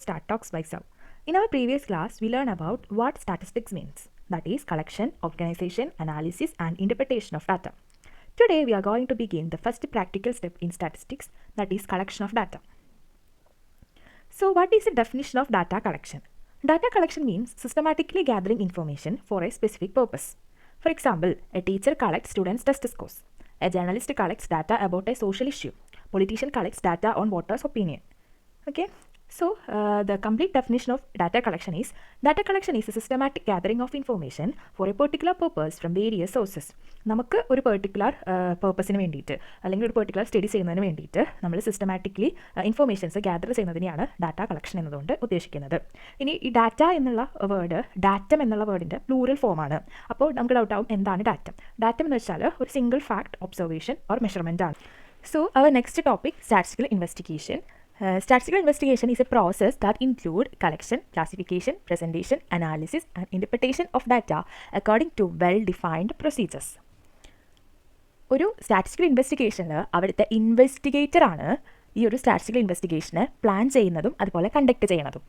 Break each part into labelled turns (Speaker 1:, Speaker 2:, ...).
Speaker 1: Stat Talks by Sav. In our previous class, we learned about what statistics means, that is, collection, organization, analysis, and interpretation of data. Today, we are going to begin the first practical step in statistics, that is, collection of data. So, what is the definition of data collection? Data collection means systematically gathering information for a specific purpose. For example, a teacher collects students' test scores. A journalist collects data about a social issue. Politician collects data on voters' opinion. Okay, so the complete definition of data collection is a systematic gathering of information for a particular purpose from various sources. നമുക്ക് ഒരു particular പേർപ്പസിന് വേണ്ടിയിട്ട് അല്ലെങ്കിൽ ഒരു particular study ചെയ്യുന്നതിന് വേണ്ടിയിട്ട് നമ്മൾ systematically informations gather ചെയ്യുന്നതിനെയാണ് data collection എന്നതുകൊണ്ട് ഉദ്ദേശിക്കുന്നത്. ഇനി ഈ ഡാറ്റ എന്നുള്ള വേർഡ് ഡാറ്റം എന്നുള്ള വേർഡിൻ്റെ പ്ലൂറൽ ഫോമാണ്. അപ്പോൾ നമുക്ക് ഡൗട്ട് ആവും എന്താണ് ഡാറ്റം. ഡാറ്റം എന്ന് വെച്ചാൽ ഒരു single fact observation or measurement ആണ്. So our next topic statistical investigation. Statistical investigation is a process that includes collection, classification, presentation, analysis, and interpretation of data according to well-defined procedures. ഒരു statistical ഇൻവെസ്റ്റിഗേഷനിൽ അവിടുത്തെ ഇൻവെസ്റ്റിഗേറ്ററാണ് ഈ ഒരു statistical ഇൻവെസ്റ്റിഗേഷന് plan ചെയ്യുന്നതും അതുപോലെ conduct ചെയ്യുന്നതും.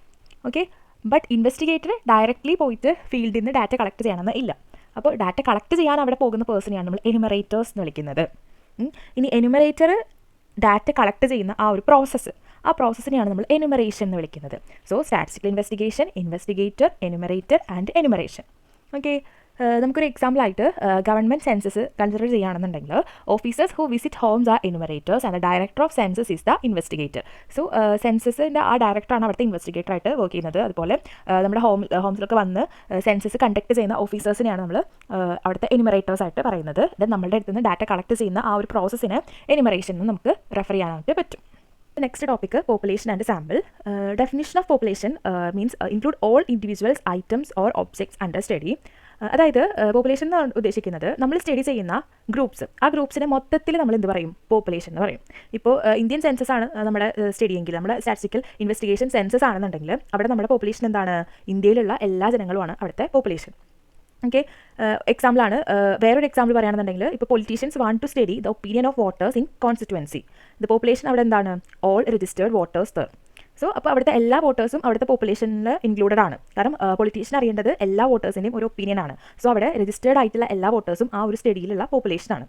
Speaker 1: Okay, but investigator directly പോയിട്ട് ഫീൽഡിൽ നിന്ന് ഡാറ്റ കളക്ട് ചെയ്യണമെന്ന് ഇല്ല. അപ്പോൾ ഡാറ്റ കളക്ട് ചെയ്യാൻ അവിടെ പോകുന്ന പേഴ്സണെയാണ് നമ്മൾ എന്യൂമറേറ്റേഴ്സ് എന്ന് വിളിക്കുന്നത്. ഇനി എന്യൂമറേറ്റർ ഡാറ്റ കളക്ട് ചെയ്യുന്ന ആ ഒരു പ്രോസസ്സ്, ആ പ്രോസസ്സിനെയാണ് നമ്മൾ എന്യൂമറേഷൻ എന്ന് വിളിക്കുന്നത്. So statistical investigation, investigator, enumerator and enumeration. Okay, നമുക്കൊരു എക്സാമ്പിളായിട്ട് ഗവൺമെൻറ് സെൻസസ് കൺസിഡർ ചെയ്യുകയാണെന്നുണ്ടെങ്കിൽ officers who visit homes are enumerators and the director of census is the investigator. So സെൻസസിൻ്റെ ആ ഡയറക്ടറാണ് അവിടുത്തെ ഇൻവെസ്റ്റിഗേറ്ററായിട്ട് വർക്ക് ചെയ്യുന്നത്. അതുപോലെ നമ്മുടെ ഹോംസിലൊക്കെ വന്ന് സെൻസസ് കണ്ടക്ട് ചെയ്യുന്ന ഓഫീസേഴ്സിനെയാണ് നമ്മൾ അവിടുത്തെ എന്യൂമറേറ്റേഴ്സ് ആയിട്ട് പറയുന്നത്. ദെൻ നമ്മളുടെ അടുത്ത് നിന്ന് ഡാറ്റ കളക്ട് ചെയ്യുന്ന ആ ഒരു പ്രോസസ്സിനെ എന്യൂമറേഷൻ എന്ന് നമുക്ക് റെഫർ ചെയ്യാനായിട്ട് പറ്റും. Next topic population and sample. Definition of population means include all individuals, items or objects under study. അതായത് പോപ്പുലേഷൻ എന്ന് ഉദ്ദേശിക്കുന്നത് നമ്മൾ സ്റ്റഡി ചെയ്യുന്ന ഗ്രൂപ്പ്സ്, ആ ഗ്രൂപ്പ്സിനെ മൊത്തത്തിൽ നമ്മൾ എന്ത് പറയും? പോപ്പുലേഷൻ എന്ന് പറയും. ഇപ്പോൾ ഇന്ത്യൻ സെൻസസ് ആണ് നമ്മുടെ സ്റ്റഡി എങ്കിൽ, നമ്മുടെ സ്റ്റാറ്റിസ്റ്റിക്കൽ ഇൻവെസ്റ്റിഗേഷൻ സെൻസസ് ആണെന്നുണ്ടെങ്കിൽ അവിടെ നമ്മുടെ പോപ്പുലേഷൻ എന്താണ്? ഇന്ത്യയിലുള്ള എല്ലാ ജനങ്ങളുമാണ് അവിടുത്തെ പോപ്പുലേഷൻ. ഓക്കെ, എക്സാമ്പിളാണ്. വേറൊരു എക്സാമ്പിൾ പറയുകയാണെന്നുണ്ടെങ്കിൽ ഇപ്പോൾ politicians want to study the opinion of voters in constituency. The population അവിടെ എന്താണ്? All registered voters there. So അപ്പോൾ അവിടുത്തെ എല്ലാ വോട്ടേഴ്സും അവിടുത്തെ പോപ്പുലേഷനിൽ ഇൻക്ലൂഡഡ് ആണ്. കാരണം പൊളിറ്റീഷ്യൻ അറിയേണ്ടത് എല്ലാ വോട്ടേഴ്സിൻ്റെയും ഒരു ഒപ്പീനിയൻ ആണ്. സോ അവിടെ രജിസ്റ്റേർഡ് ആയിട്ടുള്ള എല്ലാ വോട്ടേഴ്സും ആ ഒരു സ്റ്റഡിയിലുള്ള പോപ്പുലേഷനാണ്.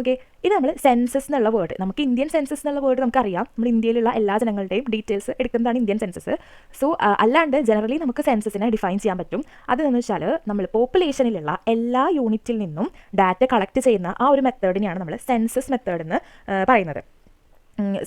Speaker 1: ഓക്കെ, ഇത് നമ്മൾ സെൻസസ് എന്നുള്ള വേർഡ്, നമുക്ക് ഇന്ത്യൻ സെൻസസ് എന്നുള്ള വേർഡ് നമുക്കറിയാം. നമ്മൾ ഇന്ത്യയിലുള്ള എല്ലാ ജനങ്ങളുടെയും ഡീറ്റെയിൽസ് എടുക്കുന്നതാണ് ഇന്ത്യൻ സെൻസസ്. സോ അല്ലാണ്ട് ജനറലി നമുക്ക് സെൻസസിനെ ഡിഫൈൻ ചെയ്യാൻ പറ്റും. അതെന്ന് വെച്ചാൽ നമ്മൾ പോപ്പുലേഷനിലുള്ള എല്ലാ യൂണിറ്റിൽ നിന്നും ഡാറ്റ കളക്ട് ചെയ്യുന്ന ആ ഒരു മെത്തേഡിനെയാണ് നമ്മൾ സെൻസസ് മെത്തേഡ് എന്ന് പറയുന്നത്.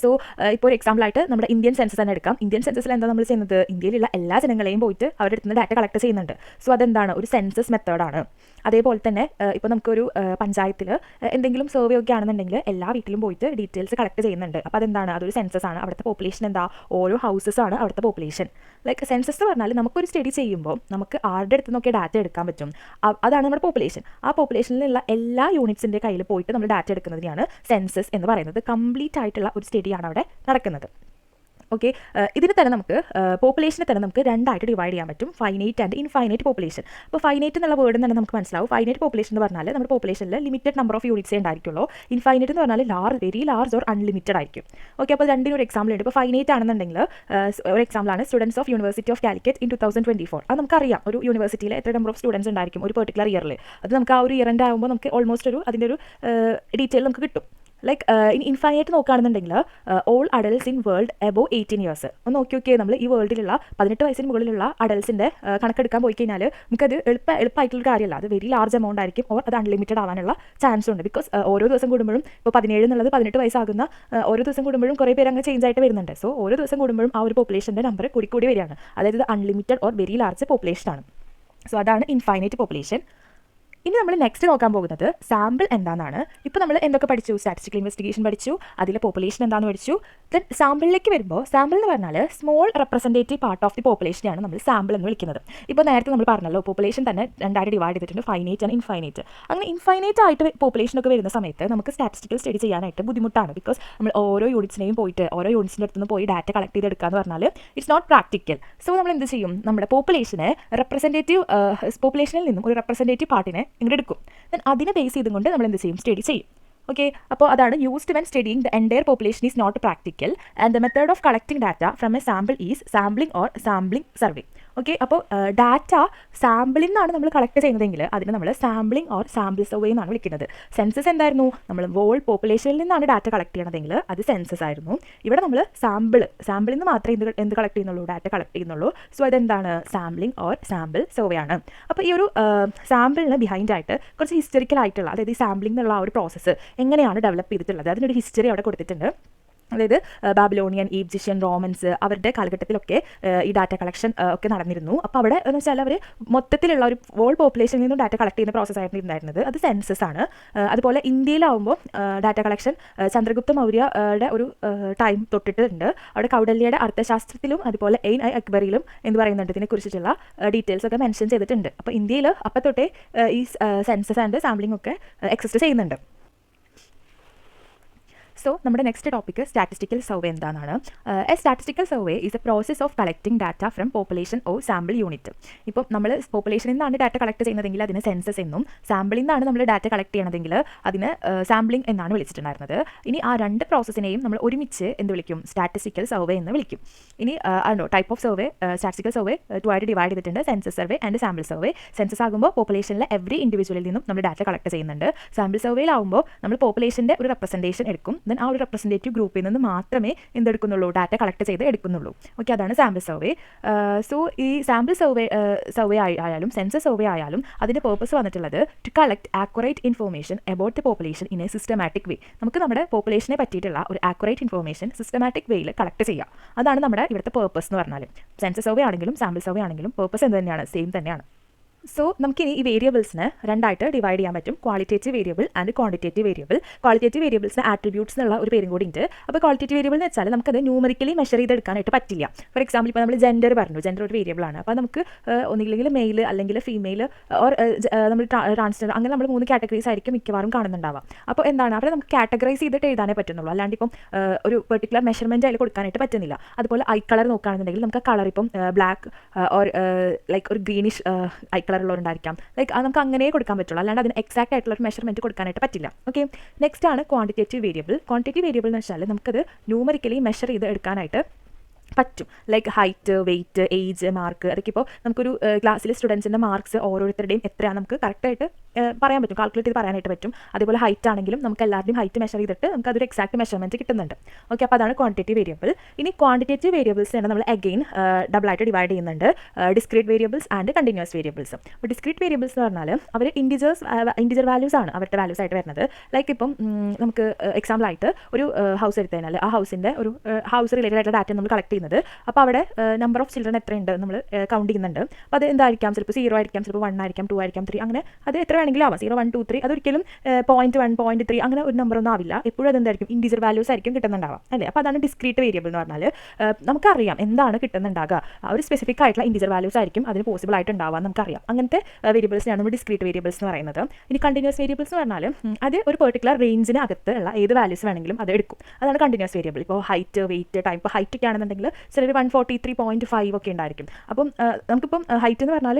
Speaker 1: സോ ഇപ്പോൾ ഒരു എക്സാമ്പിളായിട്ട് നമ്മുടെ ഇന്ത്യൻ സെൻസസ് തന്നെ എടുക്കാം. ഇന്ത്യൻ സെൻസസിൽ എന്താ നമ്മൾ ചെയ്യുന്നത്? ഇന്ത്യയിലുള്ള എല്ലാ ജനങ്ങളെയും പോയിട്ട് അവരുടെ അടുത്ത് നിന്ന് ഡാറ്റ കളക്ട് ചെയ്യുന്നുണ്ട്. സോ അതെന്താണ്? ഒരു സെൻസസ് മെത്തേഡാണ്. അതേപോലെ തന്നെ ഇപ്പോൾ നമുക്കൊരു പഞ്ചായത്തിൽ എന്തെങ്കിലും സർവേ ഒക്കെ ആണെന്നുണ്ടെങ്കിൽ എല്ലാ വീട്ടിലും പോയിട്ട് ഡീറ്റെയിൽസ് കളക്ട് ചെയ്യുന്നുണ്ട്. അപ്പോൾ അതെന്താണ്? അതൊരു സെൻസസ് ആണ്. അവിടുത്തെ പോപ്പുലേഷൻ എന്താ? ഓരോ ഹൗസസ് ആണ് അവിടുത്തെ പോപ്പുലേഷൻ. ലൈക്ക് സെൻസസ് എന്ന് പറഞ്ഞാൽ നമുക്കൊരു സ്റ്റഡി ചെയ്യുമ്പോൾ നമുക്ക് ആരുടെ അടുത്ത് നിന്നൊക്കെ ഡാറ്റ എടുക്കാൻ പറ്റും, അതാണ് നമ്മുടെ പോപ്പുലേഷൻ. ആ പോപ്പുലേഷനിലുള്ള എല്ലാ യൂണിറ്റ്സിൻ്റെ കയ്യിൽ പോയിട്ട് നമ്മൾ ഡാറ്റ എടുക്കുന്നതിനെയാണ് സെൻസസ് എന്ന് പറയുന്നത്. കംപ്ലീറ്റ് ആയിട്ടുള്ള ഒരു സ്റ്റഡിയാണ് അവിടെ നടക്കുന്നത്. ഓക്കെ, ഇതിന് തന്നെ നമുക്ക് പോപ്പുലേഷനെ തന്നെ നമുക്ക് രണ്ടായിട്ട് ഡിവൈഡ് ചെയ്യാൻ പറ്റും, ഫൈനൈറ്റ് ആൻഡ് ഇൻഫൈനൈറ്റ് പോപ്പുലേഷൻ. അപ്പോൾ ഫൈനൈറ്റ് എന്നുള്ള വേർഡ് തന്നെ നമുക്ക് മനസ്സിലാവും. ഫൈനൈറ്റ് പോപ്പുലേഷൻ എന്ന് പറഞ്ഞാൽ നമ്മുടെ പോപ്പുലേഷനിൽ ലിമിറ്റഡ് നമ്പർ ഓഫ് യൂണിറ്റ്സേ ഉണ്ടായിരിക്കുള്ളൂ. ഇൻഫൈനൈറ്റ് എന്ന് പറഞ്ഞാൽ വെരി ലാർജ് ഓർ അൺലിമിറ്റഡ് ആയിരിക്കും. ഓക്കെ, അപ്പോൾ രണ്ടിനും ഒരു എക്സാമ്പിൾ ഉണ്ട്. ഇപ്പോൾ ഫൈനൈറ്റ് ആണെന്നുണ്ടെങ്കിൽ ഒരു എക്സാമ്പിളാണ് students of university of Calicut in 2024. അത് നമുക്കറിയാം ഒരു യൂണിവേഴ്സിറ്റിയിൽ എത്ര നമ്പർ ഓഫ് സ്റ്റുഡൻസ് ഉണ്ടായിരിക്കും ഒരു പെർട്ടിക്കുലർ ഇയറിൽ. അത് നമുക്ക് ആ ഒരു ഇയറിൻ്റെ ആകുമ്പോൾ നമുക്ക് ഓൾമോസ്റ്റ് അതിൻ്റെ ഒരു ഡീറ്റെയിൽ നമുക്ക് കിട്ടും. ലൈക്ക് ഇൻഫൈനൈറ്റ് നോക്കുകയാണെന്നുണ്ടെങ്കിൽ all adults in world above 18 years. ഒന്ന് നോക്കി നമ്മൾ ഈ വേൾഡിലുള്ള 18 വയസ്സിന് മുകളിലുള്ള അഡൽസിൻ്റെ കണക്കെടുക്കാൻ പോയി കഴിഞ്ഞാൽ നമുക്കത് എളുപ്പമായിട്ടുള്ള കാര്യമല്ല. അത് വെരി ലാർജ് എമൗണ്ട് ആയിരിക്കും, ഓർ അത് അൺലിമിറ്റഡ് ആവാനുള്ള ചാൻസ് ഉണ്ട്. ബിക്കോസ് ഓരോ ദിവസം കൂടുമ്പോഴും ഇപ്പോൾ 17 എന്നുള്ളത് 18 വയസ്സാകുന്ന ഓരോ ദിവസം കൂടുമ്പോഴും കുറേ പേര് അങ്ങനെ ചേഞ്ച് ആയിട്ട് വരുന്നുണ്ട്. സോ ഓരോ ദിവസം കൂടുമ്പോഴും ആ ഒരു പോപ്പുലേഷൻ്റെ നമ്പർ കൂടി വരികയാണ്. അതായത് ഇത് അൺലിമിറ്റഡ് ഓർ വെരി ലാർജ് പോപ്പുലേഷനാണ്. സോ അതാണ് ഇൻഫൈനൈറ്റ് പോപ്പുലേഷൻ. ഇനി നമ്മൾ നെക്സ്റ്റ് നോക്കാൻ പോകുന്നത് സാമ്പിൾ എന്താണെന്നാണ്. ഇപ്പോൾ നമ്മൾ എന്തൊക്കെ പഠിച്ചു? സ്റ്റാറ്റിസ്റ്റിക്കൽ ഇൻവെസ്റ്റിഗേഷൻ പഠിച്ചു, അതിലെ പോപ്പുലേഷൻ എന്താണെന്ന് പഠിച്ചു. ദെൻ സാമ്പിളിലേക്ക് വരുമ്പോൾ സാമ്പിൾ എന്ന് പറഞ്ഞാൽ small representative part of the പോപ്പുലേഷനെയാണ് നമ്മൾ സാമ്പിൾ എന്ന് വിളിക്കുന്നത്. ഇപ്പോൾ നേരത്തെ നമ്മൾ പറഞ്ഞല്ലോ പോപ്പുലേഷൻ തന്നെ രണ്ടായിട്ട് ഡിവൈഡ് ചെയ്തിട്ടുണ്ട്, ഫൈനൈറ്റ് ആൻഡ് ഇൻഫൈനൈറ്റ്. അങ്ങനെ ഇൻഫൈനൈറ്റ് ആയിട്ട് പോപ്പുലേഷനൊക്കെ വരുന്ന സമയത്ത് നമുക്ക് സ്റ്റാറ്റിസ്റ്റിക്കൽ സ്റ്റഡി ചെയ്യാനായിട്ട് ബുദ്ധിമുട്ടാണ്. ബിക്കോസ് നമ്മൾ ഓരോ യൂണിറ്റ്സിനെയും പോയിട്ട് ഓരോ യൂണിറ്റ്സിൻ്റെ അടുത്ത് നിന്ന് പോയി ഡാറ്റ കളക്ട് ചെയ്തെടുക്കുക എന്ന് പറഞ്ഞാൽ ഇറ്റ്സ് നോട്ട് പ്രാക്ടിക്കൽ. സോ നമ്മൾ എന്ത് ചെയ്യും? നമ്മുടെ പോപ്പുലേഷനെ പോപ്പുലേഷനിൽ നിന്നും ഒരു റെപ്രസെൻറ്റേറ്റീവ് പാർട്ടിനെ ഇങ്ങോട്ട് എടുക്കും. ദെൻ അതിനെ ബേസ് ചെയ്തുകൊണ്ട് നമ്മൾ എന്ത് ചെയ്യും? സ്റ്റഡി ചെയ്യും. ഓക്കെ, അപ്പോൾ അതാണ് used when studying the entire population is not practical and the method of collecting data from a sample is sampling or sampling survey. Okay, അപ്പോൾ ഡാറ്റ സാമ്പിളിൽ നിന്നാണ് നമ്മൾ കളക്ട് ചെയ്യുന്നതെങ്കിൽ അതിന് നമ്മൾ സാമ്പിളിംഗ് ഓർ സാമ്പിൾ സർവേ എന്നാണ് വിളിക്കുന്നത്. സെൻസസ് എന്തായിരുന്നു? നമ്മൾ വോൾ പോപ്പുലേഷനിൽ നിന്നാണ് ഡാറ്റ കളക്ട് ചെയ്യണതെങ്കിൽ അത് സെൻസസ് ആയിരുന്നു. ഇവിടെ നമ്മൾ സാമ്പിളിൽ നിന്ന് മാത്രമേ എന്ത് കളക്ട് ചെയ്യുന്നുള്ളൂ? ഡാറ്റ കളക്ട് ചെയ്യുന്നുള്ളൂ. സോ അതെന്താണ്? സാമ്പിളിംഗ് ഓർ സാമ്പിൾ സർവേ ആണ്. അപ്പോൾ ഈ ഒരു സാമ്പിളിന് ബിഹൈൻഡായിട്ട് കുറച്ച് ഹിസ്റ്ററിക്കൽ ആയിട്ടുള്ള, അതായത് ഈ സാമ്പിളിംഗ് എന്നുള്ള ആ ഒരു പ്രോസസ്സ് എങ്ങനെയാണ് ഡെവലപ്പ് ചെയ്തിട്ടുള്ളത് അതിനൊരു ഹിസ്റ്ററി അവിടെ കൊടുത്തിട്ടുണ്ട്. അതായത് ബാബിലോണിയൻ, ഈജിപ്ഷ്യൻ, റോമൻസ് അവരുടെ കാലഘട്ടത്തിലൊക്കെ ഈ ഡാറ്റ കളക്ഷൻ ഒക്കെ നടന്നിരുന്നു. അപ്പോൾ അവിടെ എന്ന് വെച്ചാൽ അവർ മൊത്തത്തിലുള്ള ഒരു വോൾ പോപ്പുലേഷനിൽ നിന്നും ഡാറ്റ കളക്ട് ചെയ്യുന്ന പ്രോസസ്സായിരുന്നു ഉണ്ടായിരുന്നത്. അത് സെൻസസ് ആണ്. അതുപോലെ ഇന്ത്യയിലാവുമ്പോൾ ഡാറ്റ കളക്ഷൻ ചന്ദ്രഗുപ്ത മൗര്യയുടെ ഒരു ടൈം തൊട്ടിട്ടുണ്ട്. അവിടെ കൗഡല്യയുടെ അർത്ഥശാസ്ത്രത്തിലും അതുപോലെ അക്ബറിലും എന്ന് പറയുന്നുണ്ട് ഇതിനെക്കുറിച്ചിട്ടുള്ള ഡീറ്റെയിൽസ് ഒക്കെ മെൻഷൻ ചെയ്തിട്ടുണ്ട്. അപ്പോൾ ഇന്ത്യയിൽ അപ്പം തൊട്ടേ ഈ സെൻസസ് ആൻഡ് സാമ്പിളിംഗ് ഒക്കെ എക്സിസ്റ്റ് ചെയ്യുന്നുണ്ട്. സോ നമ്മുടെ നെക്സ്റ്റ് ടോപ്പിക്ക് സ്റ്റാറ്റിസ്റ്റിക്കൽ സർവേ എന്താണെന്നാണ്. A statistical survey is A process of collecting data from population or sample unit. ഇപ്പം നമ്മൾ പോപ്പുലേഷനിൽ നിന്നാണ് ഡാറ്റ കളക്ട് ചെയ്യുന്നതെങ്കിൽ അതിന് സെൻസസ് എന്നും, സാമ്പിളിൽ നിന്നാണ് നമ്മൾ ഡാറ്റ കളക്ട് ചെയ്യണമെങ്കിൽ അതിന് സാമ്പിളിംഗ് എന്നാണ് വിളിച്ചിട്ടുണ്ടായിരുന്നത്. ഇനി ആ രണ്ട് പ്രോസസ്സിനെയും നമ്മൾ ഒരുമിച്ച് എന്ത് വിളിക്കും? സ്റ്റാറ്റിസ്റ്റിക്കൽ സർവേ എന്ന് വിളിക്കും. ഇനി type of survey, statistical survey two ആയിട്ട് ഡിവൈഡ് ചെയ്തിട്ടുണ്ട്: census survey and sample survey. Census ആകുമ്പോൾ പോപ്പുലേഷനിലെ എവറി ഇൻഡിവിജ്വലിൽ നിന്നും നമ്മൾ ഡാറ്റ കളക്ട് ചെയ്യുന്നുണ്ട്. സാമ്പിൾ സർവേയിലാവുമ്പോൾ നമ്മൾ പോപ്പുലേഷൻ്റെ ഒരു റെപ്രസെൻറ്റേഷൻ എടുക്കും. ആ ഒരു റെപ്രസെൻറ്റേറ്റീവ് ഗ്രൂപ്പിൽ നിന്ന് മാത്രമേ എന്തെടുക്കുന്നുള്ളൂ? ഡാറ്റ കളക്ട് ചെയ്ത് എടുക്കുന്നുള്ളൂ. ഓക്കെ, അതാണ് സാമ്പിൾ സർവേ. സോ ഈ സാമ്പിൾ സർവേ ആയാലും സെൻസസ് സർവേ ആയാലും അതിൻ്റെ പേർപ്പസ് വന്നിട്ടുള്ളത് to collect accurate information about the population in a systematic way. നമുക്ക് നമ്മുടെ പോപ്പുലേഷനെ പറ്റിയിട്ടുള്ള ഒരു ആക്യുറേറ്റ് ഇൻഫോർമേഷൻ സിസ്റ്റമാറ്റിക് വേയിൽ കളക്ട് ചെയ്യുക. അതാണ് നമ്മുടെ ഇവിടുത്തെ പേർപ്പസ് എന്ന് പറഞ്ഞാൽ. സെൻസസ് സർവേ ആണെങ്കിലും സാമ്പിൾ സർവേ ആണെങ്കിലും പേർപ്പസ് എന്ത് തന്നെയാണ്? സെയിം തന്നെയാണ്. സോ നമുക്കിനി ഈ വേരിയബിൾസിന് രണ്ടായിട്ട് ഡിവൈഡ് ചെയ്യാൻ പറ്റും: qualitative variable and quantitative variable. Qualitative വേരിയബിൾസിന് ആട്രിബ്യൂട്ട്സ് എന്നുള്ള ഒരു പേരും കൂടി ഉണ്ട്. അപ്പോൾ ക്വാളിറ്റേറ്റീവ് വേരിയബിൾ എന്ന് വെച്ചാൽ നമുക്കത് ന്യൂമറിക്കലി മെഷർ ചെയ്തെടുക്കാനായിട്ട് പറ്റില്ല. ഫോർ എക്സാമ്പിൾ, ഇപ്പോൾ നമ്മൾ ജെൻഡർ പറഞ്ഞു, ജെൻഡർ ഒരു വേരിയബിളാണ്. അപ്പോൾ നമുക്ക് ഒന്നുമില്ലെങ്കിൽ മെയിൽ അല്ലെങ്കിൽ ഫീമെയിൽ ഓർ നമ്മൾ ട്രാൻസ്ജെൻഡർ, അങ്ങനെ നമ്മൾ 3 കാറ്റഗറീസ് ആയിരിക്കും മിക്കവാറും കാണുന്നുണ്ടാവാം. അപ്പോൾ എന്താണ്, അവരെ നമുക്ക് കാറ്റഗറൈസ് ചെയ്തിട്ട് എഴുതാനേ പറ്റുന്നുള്ളൂ. അല്ലാണ്ട് ഇപ്പം ഒരു പെർട്ടിക്കുലർ മെഷർമെൻറ്റ് അതിൽ കൊടുക്കാനായിട്ട് പറ്റുന്നില്ല. അതുപോലെ ഐ കളർ നോക്കുകയാണെന്നുണ്ടെങ്കിൽ നമുക്ക് ആ കളർ ഇപ്പം ബ്ലാക്ക് ഓർ ലൈക്ക് ഒരു ഗ്രീനിഷ് ഐ കളർ ഉള്ളവരുണ്ടായിരിക്കാം. ലൈക്ക് അത് നമുക്ക് അങ്ങനെ കൊടുക്കാൻ പറ്റുള്ളൂ, അല്ലാണ്ട് അതിന് എക്സാക്ട് ആയിട്ടുള്ള ഒരു മെഷർമെൻറ്റ് കൊടുക്കാനായിട്ട് പറ്റില്ല. ഓക്കെ, നെക്സ്റ്റ് ആണ് ക്വാണ്ടിറ്റേറ്റീവ് വേരിയബിൾ. ക്വാണ്ടിറ്റേറ്റീവ് വേരിയബിൾ എന്ന് വെച്ചാൽ നമുക്കത് ന്യൂമറിക്കലി മെഷർ ചെയ്ത് എടുക്കാനായിട്ട് പറ്റും. Like height, weight, age, mark. അതൊക്കെ ഇപ്പോൾ നമുക്കൊരു ക്ലാസ്സിലെ സ്റ്റുഡൻസിൻ്റെ മാർക്സ് ഓരോരുത്തരുടെയും എത്രയാണ് നമുക്ക് കറക്റ്റായിട്ട് പറയാൻ പറ്റും, കാൽക്കുലേറ്റ് ചെയ്ത് പറയാനായിട്ട് പറ്റും. അതേപോലെ ഹൈറ്റ് ആണെങ്കിലും നമുക്ക് എല്ലാവരുടെയും ഹൈറ്റ് മെഷർ ചെയ്തിട്ട് നമുക്ക് അതൊരു എക്സാക്ട് മെഷർമെൻറ്റ് കിട്ടുന്നുണ്ട്. ഓക്കെ, അപ്പോൾ അതാണ് ക്വാണ്ടിറ്റേറ്റീവ് വേരിയബിൾ. ഇനി ക്വാണ്ടിറ്റേറ്റീവ് വേരിയബിൾസ് തന്നെ നമ്മൾ അഗെയിൻ ഡബിളായിട്ട് ഡിവൈഡ് ചെയ്യുന്നുണ്ട്: discrete variables and continuous variables. അപ്പോൾ ഡിസ്ക്രീറ്റ് വേരിയബിൾസ് എന്ന് പറഞ്ഞാൽ അവർ ഇൻഡിജർ വാല്യൂസ് ആണ് അവരുടെ വാല്യൂസ് ആയിട്ട് വരുന്നത്. ലൈക്ക് ഇപ്പം നമുക്ക് എക്സാമ്പിളായിട്ട് ഒരു ഹൗസ് എടുത്തു കഴിഞ്ഞാൽ ആ ഹൗസിൻ്റെ ഒരു ഹൗസ് റിലേറ്റഡ് ആയിട്ടുള്ള ഡാറ്റ നമ്മൾ കളക്ട് ചെയ്യുന്നത്. അപ്പോൾ അവിടെ നമ്പർ ഓഫ് ചിൽഡ്രൻ എത്രയുണ്ട് നമ്മൾ കൗണ്ട് ചെയ്യുന്നുണ്ട്. അപ്പോൾ അത് എന്തായിരിക്കാം? ചിലപ്പോൾ 0 ആയിരിക്കാം, ചിലപ്പോൾ 1 ആയിരിക്കാം, 2 ആയിരിക്കാം, 3, അങ്ങനെ അത് എത്ര വേണമെങ്കിലും ആവാം. 0, 1, 2, 3 അതൊരിക്കലും 0.1, 0.3 അങ്ങനെ ഒരു നമ്പറൊന്നും ആവില്ല. എപ്പോഴും അതെന്തായിരിക്കും? ഇൻഡിജർ വാല്യൂസ് ആയിരിക്കും കിട്ടുന്നുണ്ടാവാം, അല്ലേ? അപ്പോൾ അതാണ് ഡിസ്ക്രീറ്റ് വേരിയബിൾ എന്ന് പറഞ്ഞാൽ. നമുക്കറിയാം എന്താണ് കിട്ടുന്നുണ്ടാകുക. ആ ഒരു സ്പെസിഫിക് ആയിട്ടുള്ള ഇൻഡിജർ വാല്യൂസ് ആയിരിക്കും അതിന് പോസിബിൾ ആയിട്ട് ഉണ്ടാവാൻ നമുക്കറിയാം. അങ്ങനത്തെ വേരിയബിൾസിനാണ് നമ്മൾ ഡിസ്ക്രീറ്റ് വേരിയബിൾസ് എന്ന് പറയുന്നത്. ഇനി കണ്ടിന്യൂസ് വേരിയബിൾസ് എന്ന് പറഞ്ഞാൽ അത് ഒരു പെർട്ടിക്കുലർ റേഞ്ചിന് അകത്ത് ഉള്ള ഏത് വാല്യൂസ് വേണമെങ്കിലും അത് എടുക്കും. അതാണ് കണ്ടിന്യൂസ് വേരിയബിൾ. ഇപ്പോൾ ഹൈറ്റ്, വെയിറ്റ്, ടൈം. ഇപ്പോൾ ഹൈറ്റ് ഒക്കെ ആണെന്നുണ്ടെങ്കിൽ ചിലർ 143.5 ഒക്കെ ഉണ്ടായിരിക്കും. അപ്പം നമുക്കിപ്പം ഹൈറ്റ് എന്ന് പറഞ്ഞാൽ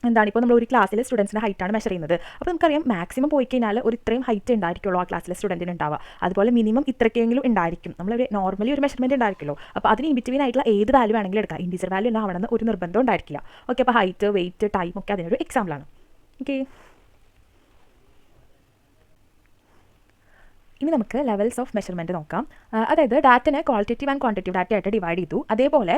Speaker 1: എന്താണ്, ഇപ്പോൾ നമ്മൾ ഒരു ക്ലാസ്സിലെ സ്റ്റുഡൻസിൻ്റെ ഹൈറ്റാണ് മെഷർ ചെയ്യുന്നത്. അപ്പോൾ നമുക്കറിയാം മാക്സിമം പോയി കഴിഞ്ഞാൽ ഒരു ഇത്രയും ഹൈറ്റ് ഉണ്ടായിരിക്കുള്ളൂ ആ ക്ലാസ്സിലെ സ്റ്റുഡൻറ്റിന് ഉണ്ടാവുക. അതുപോലെ മിനിമം ഇത്രയ്ക്കെങ്കിലും ഉണ്ടായിരിക്കും. നമ്മളൊരു നോർമലി ഒരു മെഷർമെൻറ്റ് ഉണ്ടായിരിക്കുമല്ലോ. അപ്പോൾ അതിന് ഇൻ ബിറ്റ്വീൻ ആയിട്ടുള്ള ഏത് വാല്യൂ വേണമെങ്കിലും എടുക്കാം. ഇൻഡിജർ വാല്യൂ എല്ലാം അവിടെ നിന്ന് ഒരു നിർബന്ധം ഉണ്ടായിരിക്കില്ല. ഓക്കെ, അപ്പോൾ ഹൈറ്റ്, വെയിറ്റ്, ടൈം ഒക്കെ അതിനൊരു എക്സാമ്പിളാണ്. ഓക്കെ, ഇനി നമുക്ക് ലെവൽസ് ഓഫ് മെഷർമെൻറ്റ് നോക്കാം. അതായത് ഡാറ്റനെ ക്വാളിറ്റേറ്റീവ് ആൻഡ് ക്വാണ്ടിറ്റേറ്റീവ് ഡാറ്റ ആയിട്ട് ഡിവൈഡ് ചെയ്തു. അതേപോലെ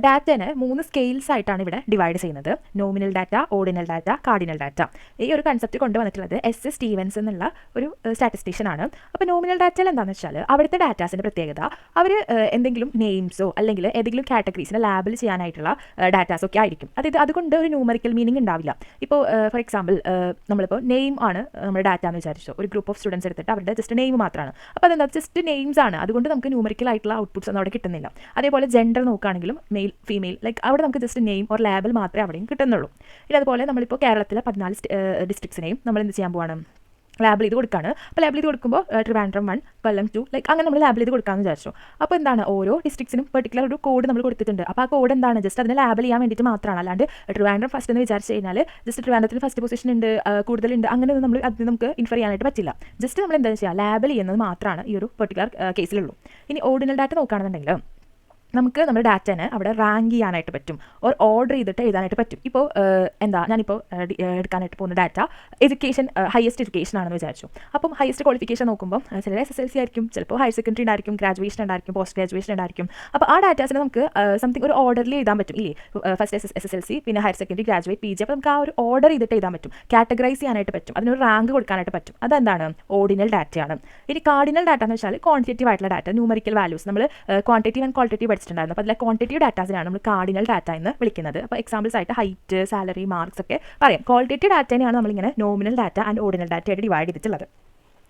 Speaker 1: ഡാറ്റനെ 3 സ്കെയിൽസ് ആയിട്ടാണ് ഇവിടെ ഡിവൈഡ് ചെയ്യുന്നത്: nominal data, ordinal data, cardinal data. ഈ ഒരു കൺസെപ്റ്റ് കൊണ്ടുവന്നിട്ടുള്ളത് എസ് സ്റ്റീവൻസ് എന്നുള്ള ഒരു സ്റ്റാറ്റിസ്റ്റീഷ്യൻ ആണ്. അപ്പോൾ നോമിനൽ ഡാറ്റയിൽ എന്താണെന്ന് വെച്ചാൽ അവിടുത്തെ ഡാറ്റാസിൻ്റെ പ്രത്യേകത അവർ എന്തെങ്കിലും നെയിംസോ അല്ലെങ്കിൽ ഏതെങ്കിലും കാറ്റഗറീസിനെ ലാബിൽ ചെയ്യാനായിട്ടുള്ള ഡാറ്റാസൊക്കെ ആയിരിക്കും. അതായത് അതുകൊണ്ട് ഒരു ന്യൂമറിക്കൽ മീനിങ് ഉണ്ടാവില്ല. ഇപ്പോൾ ഫോർ എക്സാമ്പിൾ നമ്മളിപ്പോൾ നെയിം ആണ് നമ്മുടെ ഡാറ്റ എന്ന് വിചാരിച്ചോ. ഒരു ഗ്രൂപ്പ് ഓഫ് സ്റ്റുഡൻസ് എടുത്തിട്ട് അവരുടെ ജസ്റ്റ് നെയിം മാത്രമാണ്. അപ്പോൾ അതെന്താ, ജസ്റ്റ് നെയിംസ് ആണ്. അതുകൊണ്ട് നമുക്ക് ന്യൂമറിക്കൽ ആയിട്ടുള്ള ഔട്ട്പുട്ട്സ് ഒന്നും അവിടെ കിട്ടുന്നില്ല. അതേപോലെ ജെൻഡർ നോക്കുകയാണെങ്കിലും മെയിൽ, ഫീമെയിൽ, ലൈക്ക് അവിടെ നമുക്ക് ജസ്റ്റ് നെയിം ഓർ ലേബൽ മാത്രമേ അവിടെയും കിട്ടുന്നുള്ളൂ. ഇനി അതുപോലെ നമ്മളിപ്പോൾ കേരളത്തിലെ 14 ഡിസ്ട്രിക്ട്സിനെയും നമ്മൾ എന്ത് ചെയ്യാൻ പോവാണ്? ലാബിൽ ഇത് കൊടുക്കുകയാണ്. അപ്പോൾ ലാബിൽ ഇത് കൊടുക്കുമ്പോൾ ട്രിവാൻഡ്രം 1, കൊല്ലം 2 ലൈക്ക് അങ്ങനെ നമ്മൾ ലാബിൽ ഇത് കൊടുക്കാമെന്ന് വിചാരിച്ചു. അപ്പോൾ എന്താണ് ഓരോ ഡിസ്ട്രിക്ട്സിനും പെർട്ടിക്കുലർ ഒരു കോഡ് നമ്മൾ കൊടുത്തിട്ടുണ്ട്. അപ്പോൾ ആ കോഡ് എന്താണ് ജസ്റ്റ് അതിനെ ലാബിൽ ചെയ്യാൻ വേണ്ടിയിട്ട് മാത്രമാണ്. അല്ലാണ്ട് ട്രിവാൻഡ്രം ഫസ്റ്റ് എന്ന് വിചാരിച്ച് കഴിഞ്ഞാൽ ജസ്റ്റ് ട്രിവാൻഡ്രത്തിന് ഫസ്റ്റ് പൊസിഷൻ ഉണ്ട് കൂടുതലുണ്ട് അങ്ങനെയൊന്നും നമ്മൾ അതിന് നമുക്ക് ഇൻഫർ ചെയ്യാനായിട്ട് പറ്റില്ല. ജസ്റ്റ് നമ്മൾ എന്താ ചെയ്യുക ലാബിൽ ചെയ്യുന്നത് മാത്രമാണ് ഈ ഒരു പെർട്ടിക്കുലർ കേസിലുള്ളൂ. ഇനി ഓർഡിനൽ ഡാറ്റ നോക്കുകയാണെന്നുണ്ടെങ്കിൽ നമുക്ക് നമ്മുടെ ഡാറ്റനെ അവിടെ റാങ്ക് ചെയ്യാനായിട്ട് പറ്റും, ഓർഡർ ചെയ്തിട്ട് എഴുതാനായിട്ട് പറ്റും. ഇപ്പോൾ ഞാനിപ്പോൾ എടുക്കാനായിട്ട് പോകുന്ന ഡാറ്റ എഡ്യൂക്കേഷൻ ഹയസ്റ്റ് എഡ്യൂക്കേഷൻ ആണെന്ന് വിചാരിച്ചു. അപ്പം ഹയസ്റ്റ് ക്വാളിഫിക്കേഷൻ നോക്കുമ്പോൾ ചില SSLC ആയിരിക്കും, ചിലപ്പോൾ ഹയർ സെക്കൻഡറി ഉണ്ടായിരിക്കും, ഗ്രാജുവേഷൻ ഉണ്ടായിരിക്കും, പോസ്റ്റ് ഗ്രാജുവേഷൻ ഉണ്ടായിരിക്കും. അപ്പോൾ ആ ഡാറ്റാസിനെ നമുക്ക് സംതിങ് ഒരു ഓർഡറിൽ എഴുതാൻ പറ്റും ഇല്ലേ. ഫസ്റ്റ് SSLC, പിന്നെ ഹയർ സെക്കൻഡറി, ഗ്രാജുവേറ്റ്, PG. അപ്പോൾ നമുക്ക് ആ ഒരു ഓർഡർ ചെയ്തിട്ട് എഴുതാൻ പറ്റും, കാറ്റഗറൈസ് ചെയ്യാനായിട്ട് പറ്റും, അതിനൊരു റാങ്ക് കൊടുക്കാനായിട്ട് പറ്റും. അതെന്താണ് ഓർഡിനൽ ഡാറ്റയാണ്. ഇനി കാർഡിനൽ ഡാറ്റ എന്ന് വെച്ചാൽ ക്വാണ്ടിറ്റേറ്റീവ് ആയിട്ടുള്ള ഡാറ്റ, ന്യൂമറിക്കൽ വാല്യൂസ്. നമ്മൾ ക്വാണ്ടിറ്റേറ്റീവ് ആൻഡ് ക്വാളിറ്റേറ്റീവ് പഠിച്ചിട്ടുണ്ടായിരുന്നു. അപ്പോൾ അതിലെ ക്വാണ്ടിറ്റേറ്റീവ് ഡാറ്റാസിനാണ് നമ്മൾ കാർഡിനൽ ഡാറ്റ എന്ന് വിളിക്കുന്നത്. അപ്പോൾ എക്സാമ്പിൾസ് ആയിട്ട് ഹൈറ്റ്, സാലറി, മാർക്സ് ഒക്കെ പറയാം. ക്വാളിറ്റേറ്റീവ് ഡാറ്റേനെയാണ് നമ്മളിങ്ങനെ nominal data and ordinal data ആയിട്ട് ഡിവൈഡ് ചെയ്തിട്ടുള്ളത്.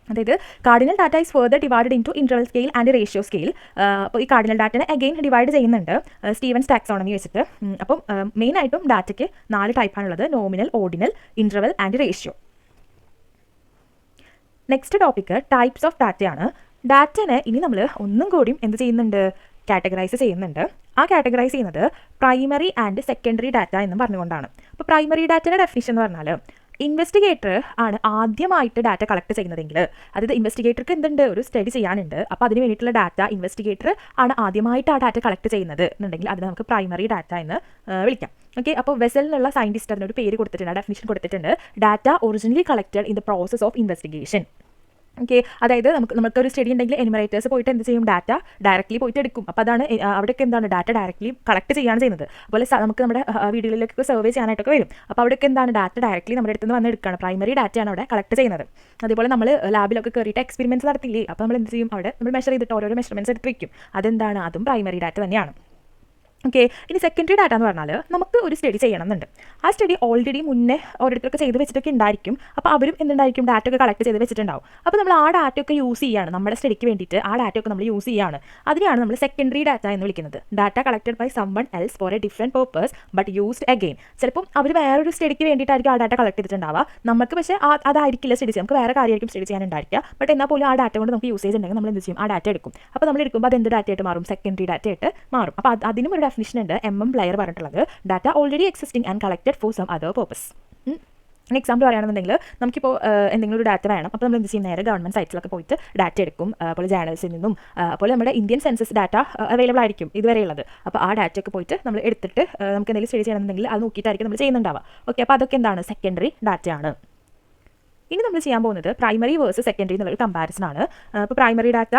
Speaker 1: അതായത് cardinal data is further divided into interval scale and ratio scale. അപ്പോൾ ഈ കാർഡിനൽ ഡാറ്റനെ അഗെയിൻ ഡിവൈഡ് ചെയ്യുന്നുണ്ട് സ്റ്റീവൻസ് ടാക്സോണമി വെച്ചിട്ട്. അപ്പം മെയിനായിട്ടും ഡാറ്റയ്ക്ക് 4 ടൈപ്പാണുള്ളത്: nominal, ordinal, interval and ratio. Next topic types of ഡാറ്റയാണ്. ഡാറ്റനെ ഇനി നമ്മൾ ഒന്നും കൂടിയും എന്ത് ചെയ്യുന്നുണ്ട്, കാറ്റഗറൈസ് ചെയ്യുന്നുണ്ട്. ആ കാറ്റഗറൈസ് ചെയ്യുന്നത് പ്രൈമറി ആൻഡ് സെക്കൻഡറി ഡാറ്റ എന്ന് പറഞ്ഞുകൊണ്ടാണ്. അപ്പോൾ പ്രൈമറി ഡാറ്റയുടെ ഡെഫിനിഷൻ എന്ന് പറഞ്ഞാൽ ഇൻവെസ്റ്റിഗേറ്റർ ആണ് ആദ്യമായിട്ട് ഡാറ്റ കളക്ട് ചെയ്യുന്നതെങ്കിൽ, അതായത് ഇൻവെസ്റ്റിഗേറ്റർക്ക് എന്തുണ്ട്, ഒരു സ്റ്റഡി ചെയ്യാനുണ്ട്. അപ്പോൾ അതിന് വേണ്ടിയിട്ടുള്ള ഡാറ്റ ഇൻവെസ്റ്റിഗേറ്റർ ആണ് ആദ്യമായിട്ട് ആ ഡാറ്റ കളക്ട് ചെയ്യുന്നത് എന്നുണ്ടെങ്കിൽ അതിന് നമുക്ക് പ്രൈമറി ഡാറ്റ എന്ന് വിളിക്കാം. ഓക്കെ, അപ്പോൾ വെസൽ എന്നുള്ള സയൻറ്റിസ്റ്റ് അതിനൊരു പേര് കൊടുത്തിട്ടുണ്ട്, ഡെഫിനിഷൻ കൊടുത്തിട്ടുണ്ട്: data originally collected in the process of investigation. Okay, അതായത് നമുക്കൊരു സ്റ്റഡി ഉണ്ടെങ്കിൽ എനിമറേറ്റേഴ്സ് പോയിട്ട് എന്ത് ചെയ്യും, ഡാറ്റ ഡയറക്റ്റ്ലി പോയിട്ട് എടുക്കും. അപ്പോൾ അതാണ് അവിടെയൊക്കെ എന്താണ് ഡാറ്റ ഡയറക്റ്റ്ലി കളക്ട് ചെയ്യുകയാണ് ചെയ്യുന്നത്. അതുപോലെ നമുക്ക് നമ്മുടെ വീടുകളിലൊക്കെ സർവേ ചെയ്യാനായിട്ടൊക്കെ വരും. അപ്പോൾ അവിടെയൊക്കെ എന്താണ് ഡാറ്റ ഡയറക്റ്റ്ലി നമ്മുടെ അടുത്ത് നിന്ന് വന്ന് എടുക്കുകയാണ്, പ്രൈമറി ഡാറ്റയാണ് അവിടെ കളക്ട് ചെയ്യുന്നത്. അതേപോലെ നമ്മൾ ലാബിലൊക്കെ കയറിയിട്ട് എക്സ്പെരിമെൻറ്റ്സ് നടത്തില്ലേ, അപ്പോൾ നമ്മൾ എന്ത് ചെയ്യും, അവിടെ നമ്മൾ മെഷർ ചെയ്തിട്ട് ഓരോരോ മെഷർമെൻറ്റ്സ് എടുത്ത് വയ്ക്കും. അതെന്താണ്, അതും പ്രൈമറി ഡാറ്റ തന്നെയാണ്. ഓക്കെ, ഇനി സെക്കൻഡറി ഡാറ്റ എന്ന് പറഞ്ഞാൽ നമുക്ക് ഒരു സ്റ്റഡി ചെയ്യണമെന്നുണ്ട്. ആ സ്റ്റഡി ഓൾറെഡി മുന്നേ ഓരോരുത്തരൊക്കെ ചെയ്ത് വെച്ചിട്ടൊക്കെ ഉണ്ടായിരിക്കും. അപ്പോൾ അവരും എന്തുണ്ടായിരിക്കും, ഡാറ്റ ഒക്കെ കളക്ട് ചെയ്ത് വെച്ചിട്ടുണ്ടാവും. അപ്പോൾ നമ്മൾ ആ ഡാറ്റ ഒക്കെ യൂസ് ചെയ്യുകയാണ്, നമ്മുടെ സ്റ്റഡിക്ക് വേണ്ടിയിട്ട് ആ ഡാറ്റ ഒക്കെ നമ്മൾ യൂസ് ചെയ്യുകയാണ്. അതിനെയാണ് നമ്മൾ സെക്കൻഡറി ഡാറ്റ എന്ന് വിളിക്കുന്നത്. Data collected by someone else for a different purpose but used again. ചിലപ്പം അവർ വേറൊരു സ്റ്റഡിക്ക് വേണ്ടിയിട്ടായിരിക്കും ആ ഡാറ്റ കളക്ട് ചെയ്തിട്ടുണ്ടാവുക. നമുക്ക് പക്ഷേ അതായിരിക്കില്ല സ്റ്റഡി ചെയ്യാം, നമുക്ക് വേറെ കാര്യമായിരിക്കും സ്റ്റഡി ചെയ്യാനുണ്ടായിരിക്കുക. ബട്ട് എന്നാൽ പോലും ആ ഡാറ്റ കൊണ്ട് നമുക്ക് യൂസേജ് ഉണ്ടെങ്കിൽ നമ്മൾ എന്ത് ചെയ്യും, ആ ഡാറ്റ എടുക്കും. അപ്പോൾ നമ്മൾ എടുക്കുമ്പോൾ അത് എന്ത് ഡാറ്റ ആയിട്ട് മാറും, സെക്കൻഡറി ഡാറ്റ ആയിട്ട് മാറും. അപ്പോൾ അതിനും ഒരു ഡെഫിനിഷൻ ഉണ്ട്, പ്ലെയർ പറഞ്ഞിട്ടുള്ളത്: data already existing and collected for some other purpose. Example പറയുകയാണെന്നുണ്ടെങ്കിൽ നമുക്കിപ്പോൾ എന്തെങ്കിലും ഒരു ഡാറ്റ വേണം. അപ്പോൾ നമ്മൾ എന്ത് ചെയ്യും, നേരെ ഗവൺമെൻറ് സൈറ്റ്സിലൊക്കെ പോയിട്ട് ഡാറ്റ എടുക്കും. അപ്പോൾ ജേണൽസിൽ നിന്നും അപ്പോൾ നമ്മുടെ ഇന്ത്യൻ സെൻസസ് ഡാറ്റ അവൈലബിൾ ആയിരിക്കും ഇതുവരെയുള്ളത്. അപ്പോൾ ആ ഡാറ്റ ഒക്കെ പോയിട്ട് നമ്മൾ എടുത്തിട്ട് നമുക്ക് എന്തെങ്കിലും സ്റ്റഡി ചെയ്യണമെന്നുണ്ടെങ്കിൽ അത് നോക്കിയിട്ടായിരിക്കും നമ്മൾ ചെയ്യുന്നുണ്ടാവുക. ഓക്കെ, അപ്പോൾ അതൊക്കെ എന്താണ്, സെക്കൻഡറി ഡാറ്റയാണ്. ഇനി നമ്മൾ ചെയ്യാൻ പോകുന്നത് പ്രൈമറി വേഴ്സസ് സെക്കൻഡറി എന്നുള്ളൊരു കമ്പാരിസൺ ആണ്. ഇപ്പോൾ primary data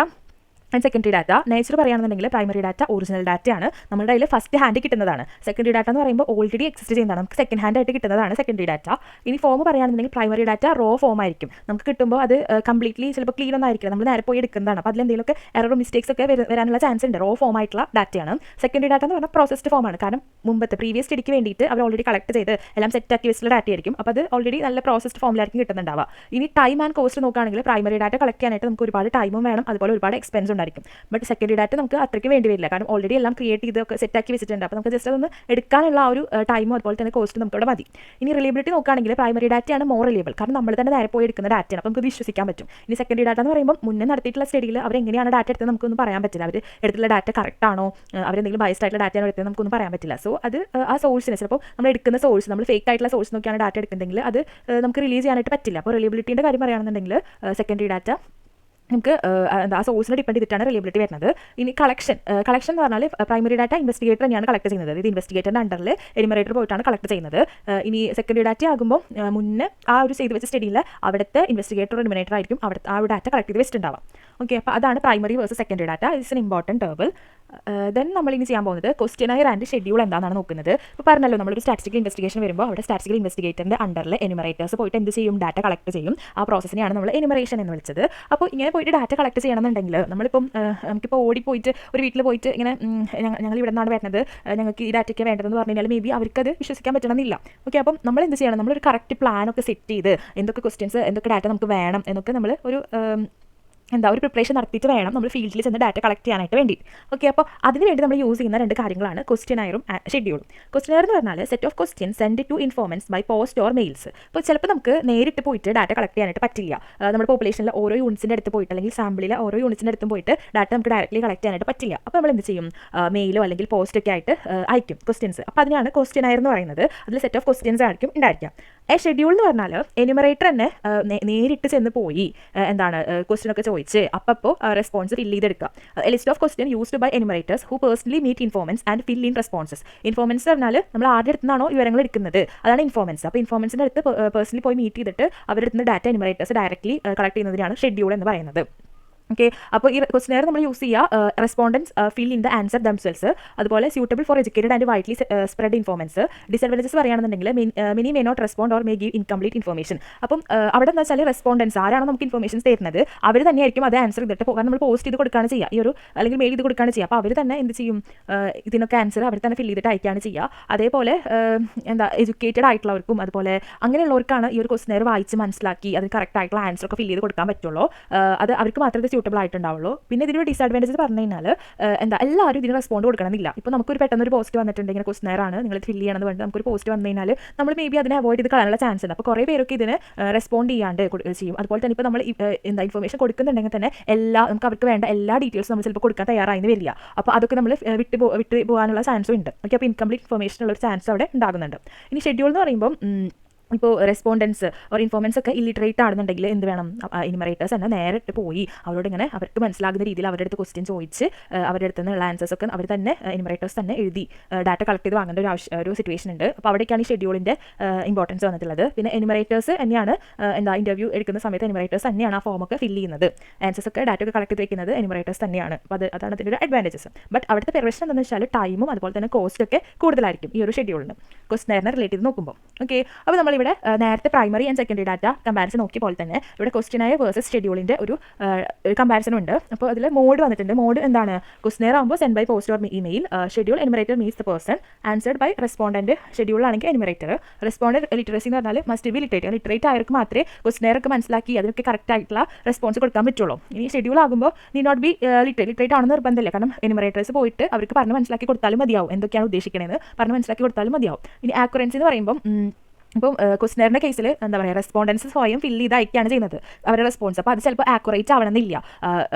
Speaker 1: and secondary data nature പറയുകയാണെന്നുണ്ടെങ്കിൽ പ്രൈമറി ഡാറ്റ ഒറിജിനൽ ഡാറ്റയാണ്, നമ്മുടെ കയ്യിൽ ഫസ്റ്റ് ഹാൻഡ് കിട്ടുന്നതാണ്. സെക്കൻഡറി ഡാറ്റ എന്ന് പറയുമ്പോൾ ഓൾറെഡി എക്സിസ്റ്റ് ചെയ്യുന്നതാണ്, നമുക്ക് സെക്കൻഡ് ഹാൻഡ് ആയിട്ട് കിട്ടുന്നതാണ് സെക്കൻഡറി ഡാറ്റ. ഇനി ഫോം പറയുകയാണെന്നുണ്ടെങ്കിൽ പ്രൈമറി ഡാറ്റ റോ ഫോം ആയിരിക്കും, നമുക്ക് കിട്ടുമ്പോൾ അത് കംപ്ലീറ്റ്ലി ചിലപ്പോൾ ക്ലീൻ ഒന്നും ആയിരിക്കില്ല, നമ്മൾ നേരെ പോയി എടുക്കുന്നതാണ്. അപ്പോൾ അതിലെന്തെങ്കിലുമൊക്കെ എററും മിസ്റ്റേക്സ് ഒക്കെ വരാനുള്ള ചാൻസ് ഉണ്ട്. റോ ഫോം ആയിട്ടുള്ള ഡാറ്റയാണ്. സെക്കൻഡറി ഡാറ്റ എന്ന് പറഞ്ഞാൽ പ്രോസസ്ഡ് ഫോമാണ്, കാരണം മുമ്പത്തെ പ്രീവിയസ് സ്റ്റഡിക്ക് വേണ്ടിയിട്ട് അവർ ഓൾറെഡി കളക്ട് ചെയ്ത് എല്ലാം സെറ്റാക്കി വെച്ചിട്ടുള്ള ഡാറ്റ ആയിരിക്കും. അപ്പോൾ അത് ഓൾറെഡി നല്ല പ്രോസസ്ഡ് ഫോമിലായിരിക്കും കിട്ടുന്നുണ്ടാവുക. ഇനി ടൈം ആൻഡ് കോസ്റ്റ് നോക്കുകയാണെങ്കിൽ പ്രൈമറി ഡാറ്റ കളക്ട് ചെയ്യാനായിട്ട് നമുക്ക് ഒരുപാട് ടൈമും വേണം, അതുപോലെ ഒരുപാട് എക്സ്പെൻസ് ഉണ്ടായിരിക്കും. ബട്ട് സെക്കൻഡറി ഡാറ്റ നമുക്ക് അത്രയ്ക്ക് വേണ്ടി വരില്ല, കാരണം ഓൾറെഡി എല്ലാം ക്രിയേറ്റ് ചെയ്തൊക്കെ സെറ്റാക്കി വെച്ചിട്ടുണ്ട്. അപ്പോൾ നമുക്ക് ജസ്റ്റ് അതൊന്ന് എടുക്കാനുള്ള ആ ഒരു ടൈമും അതുപോലെ തന്നെ കോസ്റ്റ് നമുക്ക് ഇവിടെ മതി. ഇനി റിലയബിലിറ്റി നോക്കുകയാണെങ്കിൽ പ്രൈമറി ഡാറ്റയാണ് മോർ റിലയബിൾ, കാരണം നമ്മൾ തന്നെ നേരെ പോയി എടുക്കുന്ന ഡാറ്റയാണ്, അപ്പോൾ നമുക്ക് വിശ്വസിക്കാൻ പറ്റും. ഇനി സെക്കൻഡറി ഡാറ്റ എന്ന് പറയുമ്പോൾ മുന്നേ നടത്തിയിട്ടുള്ള സ്റ്റഡിയിൽ അവർ എങ്ങനെയാണ് ഡാറ്റ എടുത്തത് നമുക്കൊന്നും പറയാൻ പറ്റില്ല, അവർ എടുത്തുള്ള ഡാറ്റ കറക്റ്റ് ആണോ, അവരെന്തെങ്കിലും ബയസ്ഡ് ആയിട്ടുള്ള ഡാറ്റയാണ് എടുത്തത് നമുക്കൊന്നും പറയാൻ പറ്റില്ല. സോ അത് ആ സോഴ്സിന് ചിലപ്പോൾ നമ്മൾ എടുക്കുന്ന സോഴ്സ് നമ്മൾ ഫേക്ക് ആയിട്ടുള്ള സോഴ്സ് നോക്കിയാണ് ഡാറ്റ എടുക്കുന്നതെങ്കിൽ അത് നമുക്ക് റിലീസ് ചെയ്യാനായിട്ട് പറ്റില്ല. അപ്പോൾ റിലയബിലിറ്റിൻ്റെ കാര്യം പറയുകയാണെന്നുണ്ടെങ്കിൽ സെക്കൻഡറി ഡാറ്റ നമുക്ക് ആ സോഴ്സിനെ ഡിപ്പെൻഡ് ചെയ്തിട്ടാണ് റിലയബിലിറ്റി വരുന്നത്. ഇനി കളക്ഷൻ എന്ന് പറഞ്ഞാൽ പ്രൈമറി ഡാറ്റ ഇൻവെസ്റ്റിഗേറ്റർ തന്നെയാണ് കളക്ട് ചെയ്യുന്നത്, ഇത് ഇൻവെസ്റ്റിഗേറ്ററിൻ്റെ അണ്ടറിൽ എനിമറേറ്റർ പോയിട്ടാണ് കളക്ട് ചെയ്യുന്നത്. ഇനി സെക്കൻഡറി ഡാറ്റ ആകുമ്പോൾ മുന്നേ ആ ഒരു ചെയ്ത് വെച്ച സ്റ്റഡിയിൽ അവിടുത്തെ ഇൻവെസ്റ്റിഗേറ്റർ എനിമറേറ്റർ ആയിരിക്കും അവിടുത്തെ ആ ഒരു ഡാറ്റ കളക്ട് ചെയ്ത് വെച്ചിട്ടുണ്ടാവാം. ഓക്കെ, അപ്പോൾ അതാണ് primary versus secondary data. It's an important table. Then നമ്മളിനി ചെയ്യാൻ പോകുന്നത് ക്വസ്റ്റ്യനയർ ആൻഡ് ഷെഡ്യൂൾ എന്താണെന്നാണ് നോക്കുന്നത്. ഇപ്പോൾ പറഞ്ഞല്ലോ നമ്മളൊരു സ്റ്റാറ്റിസ്റ്റിക്കൽ ഇൻവെസ്റ്റിഗേഷൻ വരുമ്പോൾ അവിടെ സ്റ്റാറ്റിസ്റ്റിക്കൽ ഇൻവെസ്റ്റിഗേറ്ററിൻ്റെ അണ്ടറിൽ എനിമറേറ്റേഴ്സ് പോയിട്ട് എന്ത് ചെയ്യും, ഡാറ്റ കളക്ട് ചെയ്യും. ആ പ്രോസസ്സിനെയാണ് നമ്മൾ എനിമറേഷൻ എന്ന് വിളിച്ചത്. അപ്പോൾ ഇങ്ങനെ പോയിട്ട് ഡാറ്റ കളക്ട് ചെയ്യണമെന്നുണ്ടെങ്കിൽ നമ്മളിപ്പം നമുക്കിപ്പോൾ ഓടിപ്പോയിട്ട് ഒരു വീട്ടിൽ പോയിട്ട് ഇങ്ങനെ ഞങ്ങൾ ഇവിടെ നിന്നാണ് വരുന്നത്, ഞങ്ങൾക്ക് ഈ ഡാറ്റയ്ക്ക് വേണ്ടതെന്ന് പറഞ്ഞു കഴിഞ്ഞാൽ മേ ബി അവർക്കത് വിശ്വസിക്കാൻ പറ്റണമെന്നില്ല. ഓക്കെ, അപ്പം നമ്മൾ എന്ത് ചെയ്യണം, നമ്മളൊരു കറക്റ്റ് പ്ലാനൊക്കെ സെറ്റ് ചെയ്ത് എന്തൊക്കെ ക്വസ്റ്റ്യൻസ് എന്തൊക്കെ ഡാറ്റ നമുക്ക് വേണം എന്നൊക്കെ നമ്മൾ ഒരു എന്താ ഒരു പ്രിപ്പറേഷൻ നടത്തിയിട്ട് വേണം നമ്മൾ ഫീൽഡിൽ ചെന്ന് ഡാറ്റ കളക്ട് ചെയ്യാനായിട്ട് വേണ്ടി. ഓക്കെ, അപ്പോൾ അതിന് വേണ്ടി നമ്മൾ യൂസ് ചെയ്യുന്ന 2 കാര്യങ്ങളാണ് ക്വസ്റ്റ്യനയറും ഷെഡ്യൂളും. ക്വസ്റ്റ്യനയർ എന്ന് പറഞ്ഞാൽ set of questions send to informants by post or mails. അപ്പോൾ ചിലപ്പോൾ നമുക്ക് നേരിട്ട് പോയിട്ട് ഡാറ്റ കളക്ട് ചെയ്യാനായിട്ട് പറ്റില്ല. നമ്മുടെ പോപ്പുലേഷനിലെ ഓരോ യൂണിറ്റ്സിൻ്റെ അടുത്ത് പോയിട്ട് അല്ലെങ്കിൽ സാമ്പിളിലെ ഓരോ യൂണിറ്റ്സിൻ്റെ അടുത്തും പോയിട്ട് ഡാറ്റ നമുക്ക് ഡയറക്റ്റ്ലി കളക്ട് ചെയ്യാനായിട്ട് പറ്റില്ല. അപ്പോൾ നമ്മൾ എന്ത് ചെയ്യും, മെയിലോ അല്ലെങ്കിൽ പോസ്റ്റൊക്കെ ആയിട്ട് അയക്കും ക്വസ്റ്റ്യൻസ്. അപ്പോൾ അതിനാണ് ക്വസ്റ്റ്യനയർ എന്ന് പറയുന്നത്. അതിൽ സെറ്റ് ഓഫ് ക്വസ്റ്റ്യൻസ് ആയിരിക്കും ഉണ്ടായിരിക്കാം. ഷെഡ്യൂൾ എന്ന് പറഞ്ഞാൽ എന്യൂമറേറ്റർ തന്നെ നേരിട്ട് ചെന്ന് പോയി എന്താണ് ക്വസ്റ്റ്യൻ ഒക്കെ ചോദിച്ച് അപ്പോൾ റെസ്പോൺസ് ഫിൽ ചെയ്തെടുക്കുക. A list of question used by enumerators who personally meet informants and fill in responses. Informants പറഞ്ഞാൽ നമ്മൾ ആരുടെ അടുത്തുനിന്നാണോ വിവരങ്ങൾ എടുക്കുന്നത് അതാണ് ഇൻഫോർമൻസ്. അപ്പോൾ ഇൻഫോർമൻസിൻ്റെ അടുത്ത് പേഴ്സണലി പോയി മീറ്റ് ചെയ്തിട്ട് അവരുടെ അടുത്ത് ഡാറ്റ എന്യൂമറേറ്റേഴ്സ് ഡയറക്റ്റ്ലി കളക്ട് ചെയ്യുന്നതിനാണ് ഷെഡ്യൂൾ എന്ന് പറയുന്നത്. ഓക്കെ, അപ്പോൾ ഈ ക്വസ്റ്റ്യനയർ നമ്മൾ യൂസ് ചെയ്യുക respondents fill in the answer themselves, അതുപോലെ suitable for educated and widely spread informants. Disadvantages പറയുകയാണെന്നുണ്ടെങ്കിൽ many may not respond or may give incomplete information. അപ്പം അവിടെ എന്താ വെച്ചാൽ റെസ്പോണ്ടൻസ് ആരാണോ നമുക്ക് ഇൻഫോർമേഷൻസ് തരുന്നത് അവർ തന്നെയായിരിക്കും അതേ ആൻസർ ചെയ്തിട്ട് കാരണം നമ്മൾ പോസ്റ്റ് ചെയ്ത് കൊടുക്കുകയാണ് ചെയ്യുക, ഈ ഒരു അല്ലെങ്കിൽ മെയിൽ ചെയ്ത് കൊടുക്കുകയാണ് ചെയ്യുക. അപ്പോൾ അവർ തന്നെ എന്ത് ചെയ്യും, ഇതിനൊക്കെ ആൻസർ അവർ തന്നെ ഫിൽ ചെയ്തിട്ട് അയക്കുകയാണ് ചെയ്യുക. അതേപോലെ എന്താ എഡ്യൂക്കേറ്റഡ് ആയിട്ടുള്ളവർക്കും അതുപോലെ അങ്ങനെയുള്ളവർക്കാണ് ഈ ഒരു ക്വസ്റ്റ്യനയർ വായിച്ച് മനസ്സിലാക്കി അതിന് കറക്റ്റ് ആയിട്ടുള്ള ആൻസർ ഒക്കെ ഫിൽ ചെയ്ത് കൊടുക്കാൻ പറ്റുള്ളൂ. അത് അവർക്ക് മാത്രമേ സ്യൂട്ടബിൾ ആയിട്ടുണ്ടാവുള്ളൂ. പിന്നെ ഇതിനൊരു ഡിസഡ്വാൻറ്റേജ് പറഞ്ഞു കഴിഞ്ഞാൽ എല്ലാവരും ഇതിന് റെസ്പോണ്ട് കൊടുക്കണമെന്നില്ല. ഇപ്പോൾ നമുക്കൊരു പെട്ടെന്നൊരു പോസ്റ്റ് വന്നിട്ടുണ്ടെങ്കിൽ ക്വസ്റ്റ്യനയറാണ് നിങ്ങൾ ഫിൽ ചെയ്യണമെന്ന് പറഞ്ഞിട്ട് നമുക്കൊരു പോസ്റ്റ് വന്നു കഴിഞ്ഞാൽ നമ്മൾ മേ ബി അതിനെ അവോയ്ഡ് ചെയ്ത് കളയാനുള്ള ചാൻസ് ഉണ്ട്. അപ്പോൾ കുറേ പേരൊക്കെ ഇതിന് റെസ്പോണ്ട് ചെയ്യാണ്ട് ചെയ്യും. അതുപോലെ തന്നെ ഇപ്പോൾ നമ്മൾ ഇൻഫർമേഷൻ കൊടുക്കുന്നുണ്ടെങ്കിൽ തന്നെ നമുക്ക് അവർക്ക് വേണ്ട എല്ലാ ഡീറ്റെയിൽസും നമ്മൾ ചിലപ്പോൾ കൊടുക്കാൻ തയ്യാറായി വരില്ല. അപ്പോൾ അതൊക്കെ നമ്മൾ വിട്ട് പോകാനുള്ള ചാൻസും ഉണ്ട്. ഓക്കെ, അപ്പോൾ ഇൻകംപ്ലീറ്റ് ഇൻഫർമേഷൻ ഉള്ള ഒരു ചാൻസ് അവിടെ ഉണ്ടാകുന്നുണ്ട്. ഇനി ഷെഡ്യൂൾ എന്ന് പറയുമ്പോൾ ഇപ്പോൾ റെസ്പോണ്ടൻസ് ഓർ ഇൻഫോർമൻസ് ഒക്കെ ഇല്ലിറ്ററേറ്റ് ആണെന്നുണ്ടെങ്കിൽ എന്ത് വേണം, എന്യൂമറേറ്റേഴ്സ് തന്നെ നേരിട്ട് പോയി അവരോട് ഇങ്ങനെ അവർക്ക് മനസ്സിലാകുന്ന രീതിയിൽ അവരുടെ അടുത്ത് ക്വസ്റ്റ്യൻ ചോദിച്ച് അവരുടെ അടുത്ത് നിന്നുള്ള ആൻസേഴ്സ് ഒക്കെ അവർ തന്നെ എന്യൂമറേറ്റേഴ്സ് തന്നെ എഴുതി ഡാറ്റ കളക്ട് ചെയ്ത് വാങ്ങേണ്ട ഒരു സിറ്റുവേഷൻ ഉണ്ട്. അപ്പോൾ അവിടേക്കാണ് ഈ ഷെഡ്യൂളിൻ്റെ ഇമ്പോർട്ടൻസ് വന്നിട്ടുള്ളത്. പിന്നെ എന്യൂമറേറ്റേഴ്സ് തന്നെയാണ് ഇൻ്റർവ്യൂ എടുക്കുന്ന സമയത്ത് എന്യൂമറേറ്റേഴ്സ് തന്നെയാണ് ആ ഫോമൊക്കെ ഫില്ല് ചെയ്യുന്നത്, ആൻസേഴ്സ് ഒക്കെ ഡാറ്റ ഒക്കെ കളക്ട് ചെയ്ത് വെക്കുന്നത് എന്യൂമറേറ്റേഴ്സ് തന്നെയാണ്. അപ്പോൾ അതാണ് അതിൻ്റെ ഒരു അഡ്വാൻറ്റേജസ്. ബട്ട് അവിടുത്തെ പ്രശ്നം എന്താണെന്ന് വെച്ചാൽ ടൈമും അതുപോലെ തന്നെ കോസ്റ്റൊക്കെ കൂടുതലായിരിക്കും ഈ ഒരു ഷെഡ്യൂളിന് ക്വസ്റ്റ്യനയറിനെ റിലേറ്റ് ചെയ്ത് നോക്കുമ്പോൾ. ഓക്കെ, അപ്പോൾ നമ്മൾ ഇവിടെ നേരത്തെ primary and secondary data comparison നോക്കിയ പോലെ തന്നെ ഇവിടെ ക്വസ്റ്റ്യനയർ വേഴ്സസ് ഷെഡ്യൂളിൻ്റെ ഒരു കമ്പാരിസൺ ഉണ്ട്. അപ്പോൾ അതിൽ മോഡ് വന്നിട്ടുണ്ട്. മോഡ് എന്താണ്, ക്വസ്റ്റ്യനയർ ആകുമ്പോൾ send by post or email, schedule enumerator means the person, answered by respondent, ഷെഡ്യൂളാണെങ്കിൽ എന്യൂമറേറ്റർ. റെസ്പോണ്ടൻറ്റ് ലിറ്ററസി എന്ന് പറഞ്ഞാൽ മസ്റ്റ് ബി ലിറ്ററേറ്റ് ആയവർക്ക് മാത്രമേ ക്വസ്റ്റ്യനയർ ഒക്കെ മനസ്സിലാക്കി അതിനൊക്കെ കറക്റ്റ് ആയിട്ടുള്ള റെസ്പോൺസ് കൊടുക്കാൻ പറ്റുള്ളൂ. ഇനി ഷെഡ്യൂൾ ആകുമ്പോൾ നീ നോട്ട് ബി ലിറ്ററേറ്റ് ആണെന്ന് നിർബന്ധമില്ല. കാരണം എന്യൂമറേറ്റേഴ്സ് പോയിട്ട് അവർക്ക് പറഞ്ഞ് മനസ്സിലാക്കി കൊടുത്താലും മതിയാവും, എന്തൊക്കെയാണ് ഉദ്ദേശിക്കണേന്ന് പറഞ്ഞ് മനസ്സിലാക്കി കൊടുത്താലും മതിയാവും. ഇനി ആക്യുറൻസി എന്ന് പറയുമ്പോൾ ഇപ്പം ക്വസ്റ്റ്യനറിൻ്റെ കേസിൽ എന്താ പറയുക, റെസ്പോണ്ടൻസ് സ്വയം ഫില്ല് ചെയ്ത് അയക്കുകയാണ് ചെയ്യുന്നത് അവരുടെ റെസ്പോൺസ്. അപ്പോൾ അത് ചിലപ്പോൾ ആക്യുറേറ്റ് ആവണമെന്നില്ല.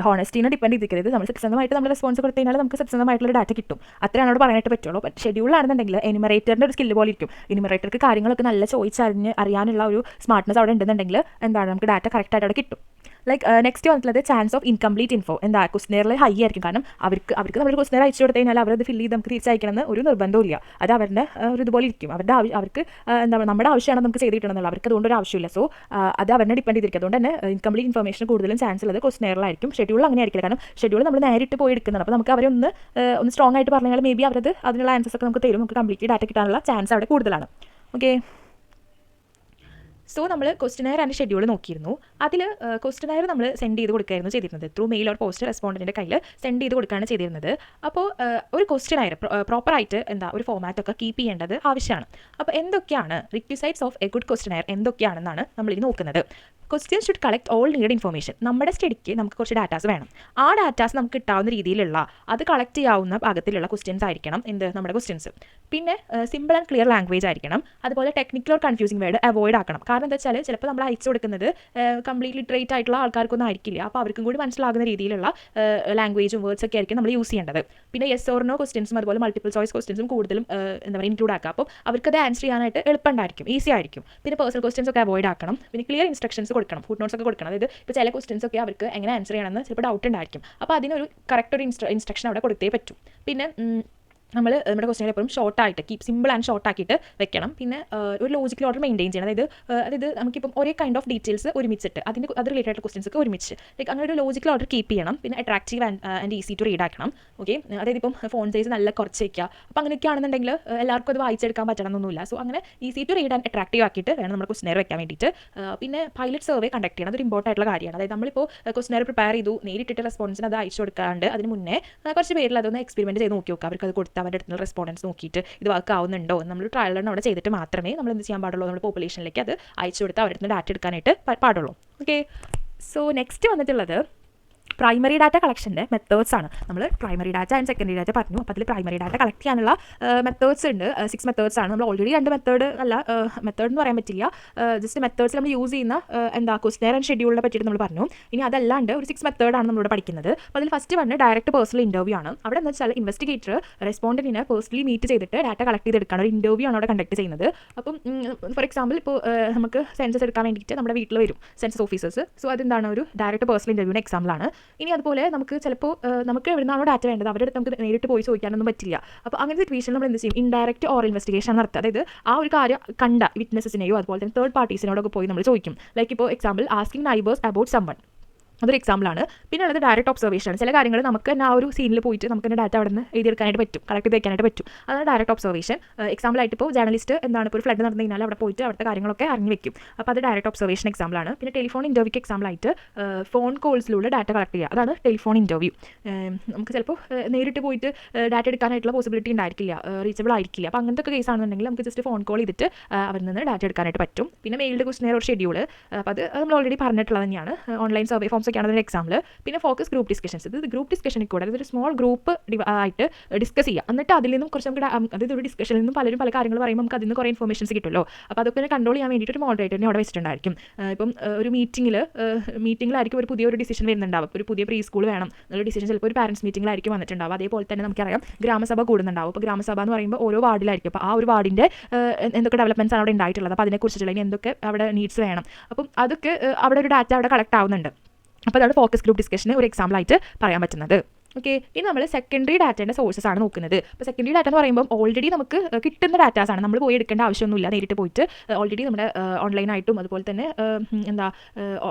Speaker 1: ഹോണസ്റ്റിനെ ഡിപ്പെൻഡ് ചെയ്തിരിക്കരുത്. നമ്മൾ സത്യസന്ധമായിട്ട് നമ്മൾ റെസ്പോൺസ് കൊടുത്തു കഴിഞ്ഞാൽ നമുക്ക് സത്യസന്ധമായിട്ടുള്ള ഡാറ്റ കിട്ടും. അത്രയാണ് അവിടെ പറയാനായിട്ട് പറ്റുള്ളൂ. ബട്ട് ഷെഡ്യൂളാണെന്നുണ്ടെങ്കിൽ എന്യൂമറേറ്ററിൻ്റെ ഒരു സ്കില്ല് പോലെ ഇരിക്കും. എന്യൂമറേറ്റർക്ക് കാര്യങ്ങളൊക്കെ നല്ല ചോദിച്ചറിഞ്ഞ് അറിയാനുള്ള ഒരു സ്മാർട്ട്നെസ് അവിടെ ഉണ്ടെന്നുണ്ടെങ്കിൽ എന്താണ് നമുക്ക് ഡാറ്റ കറക്റ്റായിട്ട് അവിടെ കിട്ടും. നെക്സ്റ്റ് വന്നിട്ടുള്ളത് ചാൻസ് ഓഫ് ഇൻകംപ്ലീറ്റ് ഇൻഫോ. എന്താ ക്വസ്റ്റ്യനറിൽ ഹൈ ആയിരിക്കും. കാരണം അവർക്ക് നമ്മൾ ക്വസ്റ്റ്യർ അയച്ചു കൊടുത്തു കഴിഞ്ഞാൽ അവരത് ഫില്ല് ചെയ്ത് നമുക്ക് തിരിച്ചയക്കണമെന്ന് ഒരു നിർബന്ധമില്ല. അത് അവരുടെ ഒരു ഇതുപോലെ ഇരിക്കും. അവർക്ക് എന്താ നമ്മുടെ ആവശ്യമാണ് നമുക്ക് ചെയ്ത് കിട്ടണമെന്നുള്ളത്. അവർക്ക് അതുകൊണ്ടൊരു ആവശ്യമില്ല. സോ അത് അവരെ ഡിപ്പെൻഡ് ചെയ്തിരിക്കും. അതുകൊണ്ട് തന്നെ ഇൻകംപ്ലീറ്റ് ഇൻഫർമേഷൻ കൂടുതലും ചാൻസ് ഉള്ളത് ക്വസ്റ്റ്യനറിലായിരിക്കും. ഷെഡ്യൂൾ അങ്ങനെ ആയിരിക്കില്ല. കാരണം ഷെഡ്യൂൾ നമ്മൾ നേരിട്ട് പോയി എടുക്കുന്നത്. അപ്പോൾ നമുക്ക് അവരൊന്ന് സ്ട്രോങ് ആയിട്ട് പറഞ്ഞാൽ മേ ബി അവരത് അതിനുള്ള ആൻസേഴ്സ് ഒക്കെ നമുക്ക് തരും. നമുക്ക് കംപ്ലീറ്റ് ഡാറ്റ കിട്ടാനുള്ള ചാൻസ് അവിടെ കൂടുതലാണ്. ഓക്കെ, സോ നമ്മൾ ക്വസ്റ്റ്യനയർ ആൻഡ് ഷെഡ്യൂൾ നോക്കിയിരുന്നു. അതിൽ ക്വസ്റ്റ്യനയർ നമ്മൾ സെൻഡ് ചെയ്ത് കൊടുക്കുകയായിരുന്നു ചെയ്തിരുന്നത്. ത്രൂ മെയിൽ ഓർ പോസ്റ്റ് റെസ്പോണ്ടൻറ്റിൻ്റെ കയ്യിൽ സെൻഡ് ചെയ്ത് കൊടുക്കുകയാണ് ചെയ്തിരുന്നത്. അപ്പോൾ ഒരു ക്വസ്റ്റ്യനയർ പ്രോപ്പറായിട്ട് ഒരു ഫോമാറ്റൊക്കെ കീപ്പ് ചെയ്യേണ്ടത് ആവശ്യമാണ്. അപ്പോൾ എന്തൊക്കെയാണ് റിക്വിസൈറ്റ്സ് ഓഫ് എ ഗുഡ് ക്വസ്റ്റ്യനയർ എന്തൊക്കെയാണെന്നാണ് നമ്മളിത് നോക്കുന്നത്. Question should collect all need information. നമ്മുടെ സ്റ്റഡിക്ക് നമുക്ക് കുറച്ച് ഡാറ്റാസ് വേണം. ആ ഡാറ്റാസ് നമുക്ക് കിട്ടാവുന്ന രീതിയിലുള്ള അത് കളക്ട് ചെയ്യാവുന്ന ഭാഗത്തിലുള്ള ക്വസ്റ്റ്യൻസ് ആയിരിക്കണം നമ്മുടെ ക്വസ്റ്റ്യൻസ്. പിന്നെ സിമ്പിൾ ആൻഡ് ക്ലിയർ ലാംഗ്വേജ് ആയിരിക്കണം. അതുപോലെ technical or confusing word avoid ആക്കണം. കാരണം എന്താ വെച്ചാൽ ചിലപ്പോൾ നമ്മൾ അയച്ചു കൊടുക്കുന്നത് കംപ്ലീറ്റ് ലിറ്ററേറ്റ് ആയിട്ടുള്ള ആൾക്കാർക്കൊന്നും ആയിരിക്കില്ല. അപ്പോൾ അവർക്കും കൂടി മനസ്സിലാകുന്ന രീതിയിലുള്ള ലാംഗ്വേജും വേർഡ്സ് ഒക്കെ ആയിരിക്കും നമ്മൾ യൂസ് ചെയ്യേണ്ടത്. പിന്നെ യെസ് ഓർ നോ ക്വസ്റ്റ്യൻസും അതുപോലെ മൾട്ടിപ്പിൾ ചോയ്സ് ക്വസ്റ്റ്യൻസും കൂടുതലും ഇൻക്ലൂഡ് ആക്കുക. അപ്പോൾ അവർക്കത് ആൻസർ ചെയ്യാനായിട്ട് എളുപ്പമുണ്ടായിരിക്കും, ഈസി ആയിരിക്കും. പിന്നെ പേഴ്സണൽ ക്വസ്റ്റ്യൻസ് ഒക്കെ അവോയ്ഡ് ആക്കണം. പിന്നെ ക്ലിയർ ഇൻസ്ട്രക്ഷൻസ് കൊടുക്കണം, ഫുഡ് നോട്ട്സ് ഒക്കെ കൊടുക്കണം. അതായത് ഇപ്പോൾ ചില ക്വസ്റ്റ്യൻസ് ഒക്കെ അവർക്ക് എങ്ങനെ ആൻസർ ചെയ്യണമെന്ന് ചിലപ്പോൾ ഡൗട്ട് ഉണ്ടായിരിക്കും. അപ്പോൾ അതിനൊരു കറക്റ്റ് ഒരു ഇൻസ്ട്രക്ഷൻ അവിടെ കൊടുത്തേ പറ്റും. പിന്നെ നമ്മൾ നമ്മുടെ ക്വസ്റ്റ്യൻ എപ്പോഴും ഷോർട്ടായിട്ട് സിമ്പിൾ ആൻഡ് ഷോർട്ടാക്കിയിട്ട് വെക്കണം. പിന്നെ ഒരു ലോജിക്കൽ ഓർഡർ മെയിൻറ്റെയിൻ ചെയ്യണം. അതായത് നമുക്കിപ്പം ഒരേ കൈൻഡ് ഓഫ് ഡീറ്റെയിൽസ് ഒരുമിച്ചിട്ട് അത് റിലേറ്റഡ് ആയിട്ടുള്ള ക്വസ്റ്റ്യൻസ് ഒക്കെ ഒരുമിച്ച് അങ്ങനെ ഒരു ലോജിക്കൽ ഓർഡർ കീപ്പ് ചെയ്യണം. പിന്നെ attractive and easy to read ആക്കണം. ഓക്കെ, അതായത് ഇപ്പം ഫോൺ സൈസ് നല്ല കുറച്ച് വയ്ക്കുക. അപ്പോൾ അങ്ങനെയൊക്കെ ആണെന്നുണ്ടെങ്കിൽ എല്ലാവർക്കും അത് വായിച്ചെടുക്കാൻ പറ്റണമെന്നൊന്നുമില്ല. സോ അങ്ങനെ easy to read and attractive ആക്കിയിട്ട് വേണം നമ്മൾ ക്വസ്റ്റ്യൻ വെക്കാൻ വേണ്ടിയിട്ട്. പിന്നെ പൈലറ്റ് സർവേ കണ്ടക്ട് ചെയ്യണം. അതൊരു ഇമ്പോർട്ടൻ്റ് ആയിട്ടുള്ള കാര്യമാണ്. അതായത് നമ്മളിപ്പോൾ ക്വസ്റ്റ്യൻ പ്രിപ്പയർ ചെയ്തു, നേരിട്ടിട്ട് റെസ്പോൺസിന് അത് അയച്ചു കൊടുക്കാണ്ട് അതിന് മുന്നേ കുറച്ച് പേരിൽ അതൊന്ന് എക്സ്പെരിമെൻറ്റ് ചെയ്ത് നോക്കി നോക്കുക. അവർക്ക് അത് കൊടുത്ത് അവരുടെ അടുത്തുള്ള റെസ്പോണ്ടൻസ് നോക്കിയിട്ട് ഇത് വർക്ക് ആവുന്നുണ്ടോ നമ്മൾ ട്രയൽ റൺ അവിടെ ചെയ്തിട്ട് മാത്രമേ നമ്മൾ എന്ത് ചെയ്യാൻ പാടുള്ളൂ, നമ്മുടെ പോപ്പുലേഷനിലേക്ക് അത് അയച്ചു കൊടുത്ത് അവരുടെ ഡാറ്റ എടുക്കാനായിട്ട് പാടുള്ളൂ. ഓക്കെ, സോ നെക്സ്റ്റ് വന്നിട്ടുള്ളത് പ്രൈമറി ഡാറ്റ കളക്ഷൻ്റെ മെത്തേഡ്സ് ആണ്. നമ്മൾ primary data and secondary data പറഞ്ഞു. അപ്പോൾ അതിൽ പ്രൈമറി ഡാറ്റ കളക്ട് ചെയ്യാനുള്ള മെത്തേഡ്സ് ഉണ്ട്. 6 മെത്തേഡ്സ് ആണ്. നമ്മൾ ഓൾറെഡി 2 മെത്തേഡ് അല്ല, മെത്തേഡ് എന്ന് പറയാൻ പറ്റില്ല, ജസ്റ്റ് മെത്തേഡ്സ് നമ്മൾ യൂസ് ചെയ്യുന്ന ക്വസ്റ്റ്യൻ ആൻഡ് ഷെഡ്യൂളിനെ പറ്റിയിട്ട് നമ്മൾ പറഞ്ഞു. ഇനി അതല്ലാണ്ട് ഒരു 6 മെത്തേഡാണ് നമ്മളിവിടെ പഠിക്കുന്നത്. അപ്പോൾ അതിൽ first one direct personal interview ആണ്. അവിടെ എന്ന് വെച്ചാൽ ഇൻവെസ്റ്റിഗേറ്റർ റെസ്പോണ്ടന്റിനെ പേഴ്സണലി മീറ്റ് ചെയ്തിട്ട് ഡാറ്റ കളക്ട് ചെയ്തെടുക്കുകയാണ്. ഒരു ഇൻ്റർവ്യൂ ആണ് അവിടെ കണ്ടക്ട് ചെയ്യുന്നത്. അപ്പം ഫോർ എക്സാമ്പിൾ ഇപ്പോൾ നമുക്ക് സെൻസസ് എടുക്കാൻ വേണ്ടിയിട്ട് നമ്മുടെ വീട്ടിൽ വരും സെൻസസ് ഓഫീസേഴ്സ്. സോ അതെന്താണ് ഒരു ഡയറക്റ്റ് പേഴ്സണൽ ഇൻ്റർവ്യൂവിൻ്റെ എക്സാമ്പിളാണ്. ഇനി അതുപോലെ നമുക്ക് ചിലപ്പോൾ നമുക്ക് എവിടുന്നാണോ ഡാറ്റ വേണ്ടത് അവരുടെ അടുത്ത് നമുക്ക് നേരിട്ട് പോയി ചോദിക്കാനൊന്നും പറ്റില്ല. അപ്പോൾ അങ്ങനെ സിറ്റുവേഷനിൽ നമ്മൾ എന്ത് ചെയ്യും? ഇൻഡയറക്റ്റ് ഓർ ഇൻവെസ്റ്റിഗേഷൻ നടത്തുക. അതായത് ആ ഒരു കാര്യം കണ്ട വിറ്റ്നസിനെയോ അതുപോലെ തന്നെ തേർഡ് പാർട്ടീസിനോടൊക്കെ പോയി നമ്മൾ ചോദിക്കും. ലൈക്ക് ഇപ്പോൾ example asking neighbours about someone, അതൊരു എക്സാമ്പിളാണ്. പിന്നെ ഉള്ളത് ഡയറക്റ്റ് ഒബ്സർവേഷൻ ആണ്. ചില കാര്യങ്ങൾ നമുക്ക് തന്നെ ആ ഒരു സീനിൽ പോയിട്ട് നമുക്ക് തന്നെ ഡാറ്റ അവിടെ നിന്ന് എഴുതിയെടുക്കാനായിട്ട് പറ്റും, കളക്ട് ചെയ്ത് വയ്ക്കാനായിട്ട് പറ്റും. അതാണ് ഡയറക്റ്റ് ഒബ്സർവേഷൻ. എക്സാമ്പിളായിട്ട് ഇപ്പോൾ ജേർണലിസ്റ്റ് എന്താണ് ഇപ്പോൾ ഒരു ഫ്ലഡ് നടന്നു കഴിഞ്ഞാൽ അവിടെ പോയിട്ട് അവിടുത്തെ കാര്യങ്ങളൊക്കെ അറിഞ്ഞു വെക്കും. അപ്പോൾ അത് ഡയറക്റ്റ് ഒബ്സർവേഷൻ എക്സാമ്പിളാണ്. പിന്നെ ടെലിഫോൺ ഇൻ്റർവ്യൂക്ക് എക്സാമ്പിളായിട്ട് ഫോൺ കോൾസിലൂടെ ഡാറ്റ കളക്ട് ചെയ്യുക, അതാണ് ടെലിഫോൺ ഇൻ്റർവ്യൂ. നമുക്ക് ചിലപ്പോൾ നേരിട്ട് പോയിട്ട് ഡാറ്റ എടുക്കാനായിട്ടുള്ള പോസിബിലിറ്റി ഉണ്ടായിരിക്കില്ല, റീച്ചബിൾ ആയിരിക്കില്ല. അപ്പോൾ അങ്ങനത്തെ കേസ് ആണെന്നുണ്ടെങ്കിൽ നമുക്ക് ജസ്റ്റ് ഫോൺ കോൾ ചെയ്തിട്ട് അവരിൽ നിന്ന് ഡാറ്റ എടുക്കാനായിട്ട് പറ്റും. പിന്നെ മെയിൽഡ് ക്വസ്റ്റ്യൻ ഒരു ഷെഡ്യൂൾ, അപ്പോൾ അത് നമ്മൾ ഓൾറെഡി പറഞ്ഞിട്ടുള്ളത് തന്നെയാണ്. ഓൺലൈൻ സർവേ ഫോംസ് ഒക്കെയാണ് അതിൻ്റെ എക്സാമ്പിൾ. പിന്നെ ഫോക്കസ് ഗ്രൂപ്പ് ഡിസ്കഷൻസ്, ഇത് ഗ്രൂപ്പ് ഡിസ്കഷനിൽ കൂടെ അതായത് ഒരു സ്മോൾ ഗ്രൂപ്പ് ആയിട്ട് ഡിസ്കസ് ചെയ്യുക. എന്നിട്ട് അതിൽ നിന്നും കുറച്ച് നമുക്ക് അതായത് ഒരു ഡിസ്കഷനിൽ നിന്നും പലരും പല കാര്യങ്ങൾ പറയുമ്പോൾ നമുക്ക് അതിൽ നിന്ന് കുറേ ഇൻഫർമേഷൻസ് കിട്ടുമല്ലോ. അപ്പോൾ അതൊക്കെ കൺട്രോൾ ചെയ്യാൻ വേണ്ടിയിട്ട് ഒരു മോഡറേറ്ററിനെ അവിടെ വെച്ചിട്ടുണ്ടായിരിക്കും. ഇപ്പം ഒരു മീറ്റിങ്ങിലായിരിക്കും ഒരു പുതിയൊരു ഡിസിഷൻ വരുന്നുണ്ടാവും. ഒരു പുതിയ പ്രീ സ്കൂൾ വേണം എന്നുള്ള ഡിസിഷൻ ചിലപ്പോൾ ഒരു പാരൻസ് മീറ്റിങ്ങിലായിരിക്കും വന്നിട്ടുണ്ടാവും. അതേപോലെ തന്നെ നമുക്കറിയാം ഗ്രാമസഭ കൂടുന്നുണ്ടാവും. അപ്പോൾ ഗ്രാമസഭ എന്ന് പറയുമ്പോൾ ഓരോ വാർഡിലായിരിക്കും. അപ്പോൾ ആ ഒരു വാർഡിൻ്റെ എന്തൊക്കെ ഡെവലപ്മെൻറ്റ്സ് ആണ് അവിടെ ഉണ്ടായിട്ടുള്ളത്, അപ്പോൾ അതിനെക്കുറിച്ചിട്ടുള്ള ഇനി എന്തൊക്കെ അവിടെ നീഡ്സ് വേണം, അപ്പം അതൊക്കെ അവിടെ ഒരു ഡാറ്റ അവിടെ കളക്ട് ആവുന്നുണ്ട്. അപ്പോൾ അതാണ് ഫോക്കസ് ഗ്രൂപ്പ് ഡിസ്കഷന് ഒരു എക്സാമ്പിളായിട്ട് പറയാൻ പറ്റുന്നത്. ഓക്കെ, ഇനി നമ്മൾ സെക്കൻഡറി ഡാറ്റേൻ്റെ സോഴ്സസ് ആണ് നോക്കുന്നത്. അപ്പോൾ സെക്കൻഡറി ഡാറ്റ എന്ന് പറയുമ്പോൾ ഓൾറെഡി നമുക്ക് കിട്ടുന്ന ഡാറ്റാസാണ്, നമ്മൾ പോയി എടുക്കേണ്ട ആവശ്യമൊന്നുമില്ല. നേരിട്ട് പോയിട്ട് ഓൾറെഡി നമ്മുടെ ഓൺലൈനായിട്ടും അതുപോലെ തന്നെ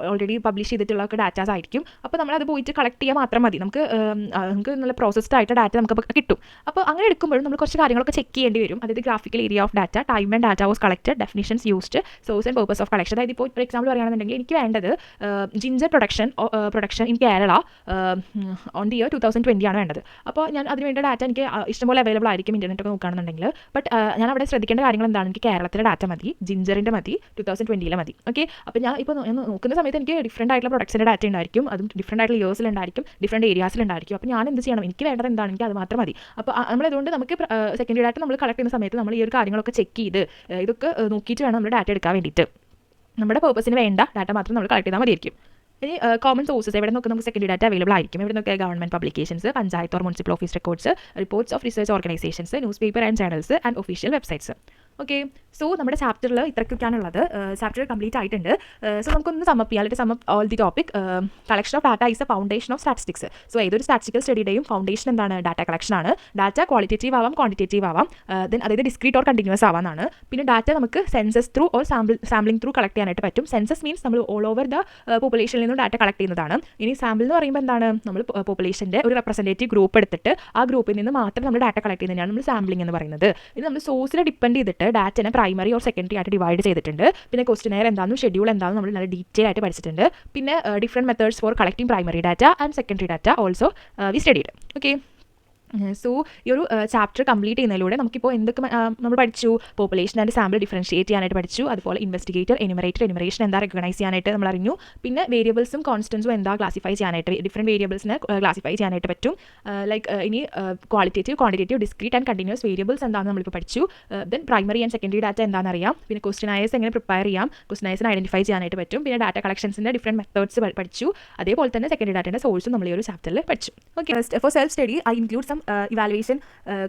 Speaker 1: ഓൾറെഡി പബ്ലിഷ് ചെയ്തിട്ടുള്ള ഡാറ്റാസ് ആയിരിക്കും. അപ്പോൾ നമ്മളത് പോയിട്ട് കളക്ട് ചെയ്യാൻ മാത്രം മതി. നമുക്ക് നല്ല പ്രോസസ്ഡ് ആയിട്ട് ഡാറ്റ നമുക്ക് കിട്ടും. അപ്പോൾ അങ്ങനെ എടുക്കുമ്പോഴും നമ്മൾ കുറച്ച് കാര്യങ്ങളൊക്കെ ചെക്ക് ചെയ്യേണ്ടി വരും. അതായത് graphical area of data, time and data was collected, definitions used, source and purpose of collection. അതായത് ഇപ്പോൾ ഫോർ എക്സാമ്പിൾ പറയുകയാണെന്നുണ്ടെങ്കിൽ എനിക്ക് വേണ്ടത് ginger production in Kerala on the year 2020 ആണ് വേണ്ടത്. അപ്പോൾ ഞാൻ അതിന് വേണ്ട ഡാറ്റ എനിക്ക് ഇഷ്ടംപോലെ അവൈലബിൾ ആയിരിക്കും ഇൻ്റർനെറ്റൊക്കെ നോക്കുകയാണെന്നുണ്ടെങ്കിൽ. ബട്ട് ഞാൻ അവിടെ ശ്രദ്ധിക്കേണ്ട കാര്യങ്ങൾ എന്താണ്? എനിക്ക് കേരളത്തിലെ ഡാറ്റ മതി, ജിഞ്ചറിൻ്റെ മതി, 2020 മതി. ഓക്കെ, അപ്പോൾ ഞാൻ ഇപ്പോൾ നോക്കുന്ന സമയത്ത് എനിക്ക് ഡിഫറൻറ്റ് ആയിട്ടുള്ള പ്രൊഡക്ട്സിൻ്റെ ഡാറ്റ ഉണ്ടായിരിക്കും, അതും ഡിഫറൻറ്റ് ആയിട്ടുള്ള ഇയേഴ്സിലുണ്ടായിരിക്കും, ഡിഫറൻറ്റ് ഏരിയാസിലുണ്ടായിരിക്കും. അപ്പോൾ ഞാൻ എന്ത് ചെയ്യണം? എനിക്ക് വേണ്ടത് എന്താണ്? എനിക്ക് അത് മാത്രം മതി. അപ്പോൾ നമ്മളതുകൊണ്ട് നമുക്ക് സെക്കൻഡറി ഡാറ്റ നമ്മൾ കളക്ട് ചെയ്യുന്ന സമയത്ത് നമ്മൾ ഈ ഒരു കാര്യങ്ങളൊക്കെ ചെക്ക് ചെയ്ത് ഇതൊക്കെ നോക്കിയിട്ട് വേണം നമ്മൾ ഡാറ്റ എടുക്കാൻ വേണ്ടിയിട്ട്. നമ്മുടെ പേർപ്പസിന് വേണ്ട ഡാറ്റ മാത്രം നമ്മൾ കളക്ട് ചെയ്താൽ മതിയായിരിക്കും. ഇനി കോമൺ സോഴ്സസ് എവിടെ നിന്നൊക്കെ നമുക്ക് സെക്കൻഡറി ഡാറ്റ അവൈലബിൾ ആയിരിക്കും? എവിടെ നിന്നൊക്കെ? Government publications, panchayat or municipal office records, reports of research organisations, news paper and channels and official websites. Okay, so നമ്മുടെ ചാപ്റ്ററിൽ ഇത്രയ്ക്കൊക്കെയാണുള്ളത്. ചാപ്റ്റർ കംപ്ലീറ്റ് ആയിട്ടുണ്ട്. സോ നമുക്കൊന്ന് സമ്മപ്പ് ചെയ്യാം. Let sum up all the topic. Collection of data is A foundation of statistics. So ഏതൊരു statistical സ്റ്റഡിയുടെയും foundation എന്താണ്? Data collection ആണ്. Data qualitative ആവാം, quantitative ആവാം, ദെൻ അതായത് ഡിസ്ക്രീറ്റ് ഓർ കണ്ടിന്യൂസ് ആവാമെന്നാണ്. പിന്നെ ഡാറ്റ നമുക്ക് census through or sampling through collect ചെയ്യാനായിട്ട് പറ്റും. സെൻസസ് മീൻസ് നമ്മൾ ഓൾ ഓവർ ദ പോപ്പുലേഷനിൽ നിന്നും ഡാറ്റ കളക്ട് ചെയ്യുന്നതാണ്. ഇനി സാമ്പിൾ എന്ന് പറയുമ്പോൾ എന്താണ്? നമ്മൾ പോപ്പുലേഷൻ്റെ ഒരു റെപ്രസെൻറ്റേറ്റീവ് ഗ്രൂപ്പ് എടുത്തിട്ട് ആ ഗ്രൂപ്പിൽ നിന്ന് മാത്രം നമ്മൾ ഡാറ്റ കളക്ട് ചെയ്യുന്നതിനാണ് നമ്മൾ സാമ്പിളിംഗ് എന്ന് പറയുന്നത്. ഇത് നമ്മൾ സോഴ്സിനെ ഡിപ്പെൻഡ് ചെയ്തിട്ട് ഡാറ്റനെ പ്രൈമറി ഓർ സെക്കൻഡറി ആയിട്ട് ഡിവൈഡ് ചെയ്തിട്ടുണ്ട്. പിന്നെ ക്വസ്റ്റ്യനെയർ എന്താണെന്നും ഷെഡ്യൂൾ എന്താണെന്നും നമ്മൾ നല്ല ഡീറ്റെയിൽ ആയിട്ട് പഠിച്ചിട്ടുണ്ട്. പിന്നെ different methods for collecting primary data and secondary data also we studied. Okay, so ഈ ഒരു ചാപ്റ്റർ കംപ്ലീറ്റ് ചെയ്യുന്നതിലൂടെ നമുക്കിപ്പോൾ എന്തൊക്കെ നമ്മൾ പഠിച്ചു? പോപ്പുലേഷൻ ആൻഡ് സാമ്പിൾ ഡിഫറൻഷിയേറ്റ് ചെയ്യാനായിട്ട് പഠിച്ചു. അതുപോലെ ഇൻവെസ്റ്റിഗേറ്റർ, എനുമറേഷൻ എന്താ റെക്കഗ്നൈസ് ചെയ്യാനായിട്ട് നമ്മൾ അറിഞ്ഞു. പിന്നെ വേരിയബിൾസും കോൺസ്റ്റൻസും എന്താ ക്ലാസിഫൈ ചെയ്യാനായിട്ട്, ഡിഫറെൻറ്റ് വേരിയബിൾസിനെ ക്ലാസിഫൈ ചെയ്യാനായിട്ട് പറ്റും. ലൈക്ക് ഇനി qualitative, quantitative, discrete and continuous variables എന്താണെന്ന് നമ്മളിപ്പോൾ പഠിച്ചു. Then primary and secondary data എന്താണെന്ന് അറിയാം. പിന്നെ ക്വസ്റ്റ്യനയേഴ്സ് എങ്ങനെ പ്രിപ്പയർ ചെയ്യാം, ക്വസ്റ്റ്യനയേഴ്സിനെ ഐഡൻറ്റിഫൈ ചെയ്യാനായിട്ട് പറ്റും. പിന്നെ ഡാറ്റ കളക്ഷൻസിൻ്റെ ഡിഫറെൻറ്റ് മെത്തേഡ്സ് പഠിച്ചു. അതേപോലെ തന്നെ സെക്കൻഡറി ഡാറ്റയുടെ സോഴ്സും നമ്മൾ ഈ ഒരു ചാപ്റ്ററിൽ പഠിച്ചു. Okay, for self study I include some evaluation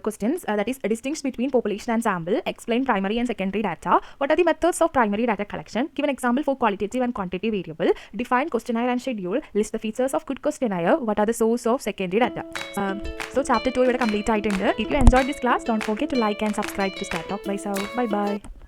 Speaker 1: questions, that is distinguish between population and sample, explain primary and secondary data, what are the methods of primary data collection, give an example for qualitative and quantitative variable, define questionnaire and schedule, list the features of good questionnaire, what are the source of secondary data. So chapter 2 ഇവിടെ complete ആയിട്ടുണ്ട്. If you enjoyed this class, don't forget to like and subscribe to Start Talk by Bye bye.